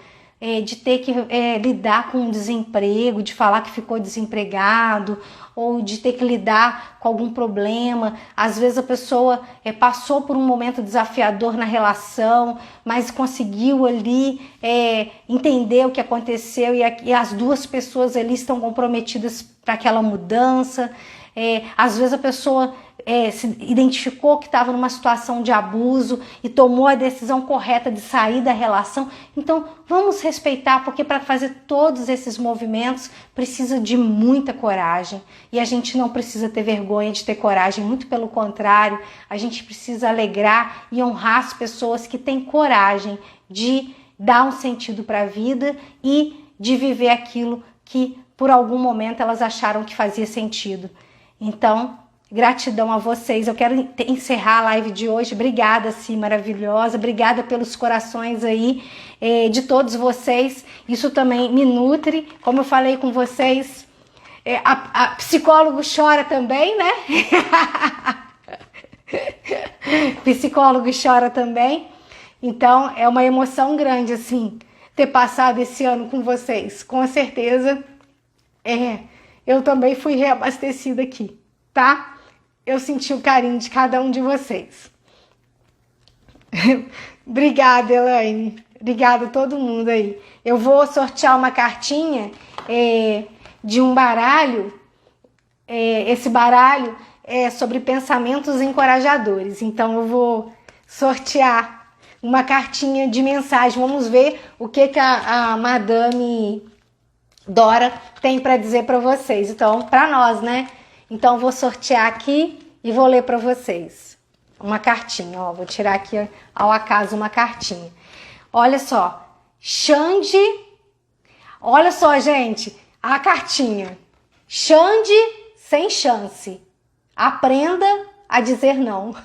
de ter que lidar com o desemprego, de falar que ficou desempregado, ou de ter que lidar com algum problema. Às vezes a pessoa passou por um momento desafiador na relação, mas conseguiu ali entender o que aconteceu e as duas pessoas ali estão comprometidas para aquela mudança. Às vezes a pessoa se identificou que estava numa situação de abuso e tomou a decisão correta de sair da relação. Então vamos respeitar, porque para fazer todos esses movimentos precisa de muita coragem, e a gente não precisa ter vergonha de ter coragem, muito pelo contrário, a gente precisa alegrar e honrar as pessoas que têm coragem de dar um sentido para a vida e de viver aquilo que por algum momento elas acharam que fazia sentido. Então, gratidão a vocês. Eu quero encerrar a live de hoje. Obrigada, Si, maravilhosa. Obrigada pelos corações aí de todos vocês. Isso também me nutre. Como eu falei com vocês, a psicólogo chora também, né? Psicólogo chora também. Então, é uma emoção grande, assim, ter passado esse ano com vocês. Com certeza, eu também fui reabastecida aqui, tá? Eu senti o carinho de cada um de vocês. Obrigada, Elaine. Obrigada a todo mundo aí. Eu vou sortear uma cartinha de um baralho. Esse baralho é sobre pensamentos encorajadores. Então eu vou sortear uma cartinha de mensagem. Vamos ver o que a Madame Dora tem para dizer para vocês. Então, para nós, né? Então, vou sortear aqui e vou ler para vocês uma cartinha. Ó, vou tirar aqui ao acaso uma cartinha. Olha só, Xande. Olha só, gente, a cartinha. Xande sem chance. Aprenda a dizer não.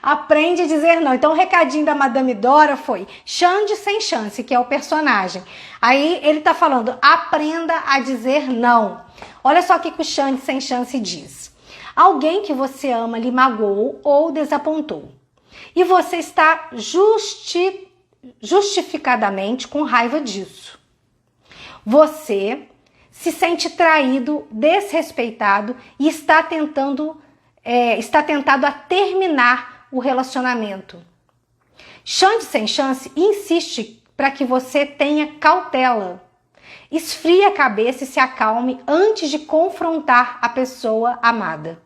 Aprende a dizer não. Então o recadinho da Madame Dora foi Xande sem chance, que é o personagem. Aí ele tá falando, aprenda a dizer não. Olha só o que o Xande sem chance diz. Alguém que você ama lhe magoou ou desapontou. E você está justificadamente com raiva disso. Você se sente traído, desrespeitado e está tentado a terminar o relacionamento. Xande sem chance insiste para que você tenha cautela. Esfrie a cabeça e se acalme antes de confrontar a pessoa amada.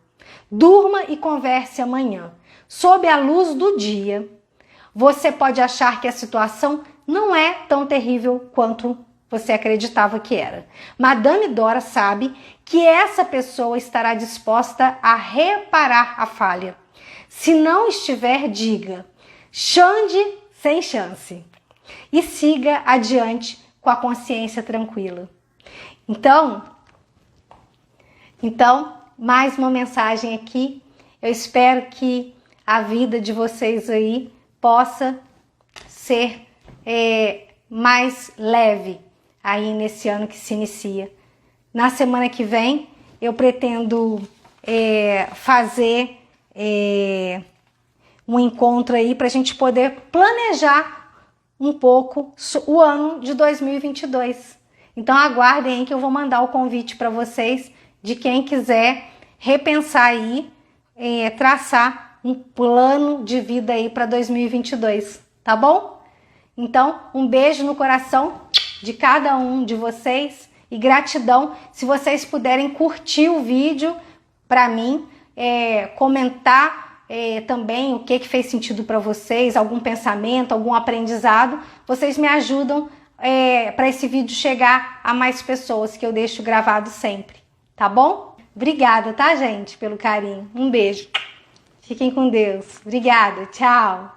Durma e converse amanhã. Sob a luz do dia, você pode achar que a situação não é tão terrível quanto você acreditava que era. Madame Dora sabe que essa pessoa estará disposta a reparar a falha. Se não estiver, diga, Xande sem chance. E siga adiante com a consciência tranquila. Então, mais uma mensagem aqui. Eu espero que a vida de vocês aí possa ser mais leve aí nesse ano que se inicia. Na semana que vem, eu pretendo fazer um encontro aí para a gente poder planejar um pouco o ano de 2022. Então aguardem aí que eu vou mandar o convite para vocês, de quem quiser repensar aí, traçar um plano de vida aí para 2022, tá bom? Então, um beijo no coração de cada um de vocês e gratidão. Se vocês puderem curtir o vídeo para mim, comentar também o que fez sentido para vocês, algum pensamento, algum aprendizado, vocês me ajudam para esse vídeo chegar a mais pessoas, que eu deixo gravado sempre, tá bom? Obrigada, tá, gente, pelo carinho. Um beijo. Fiquem com Deus. Obrigada. Tchau.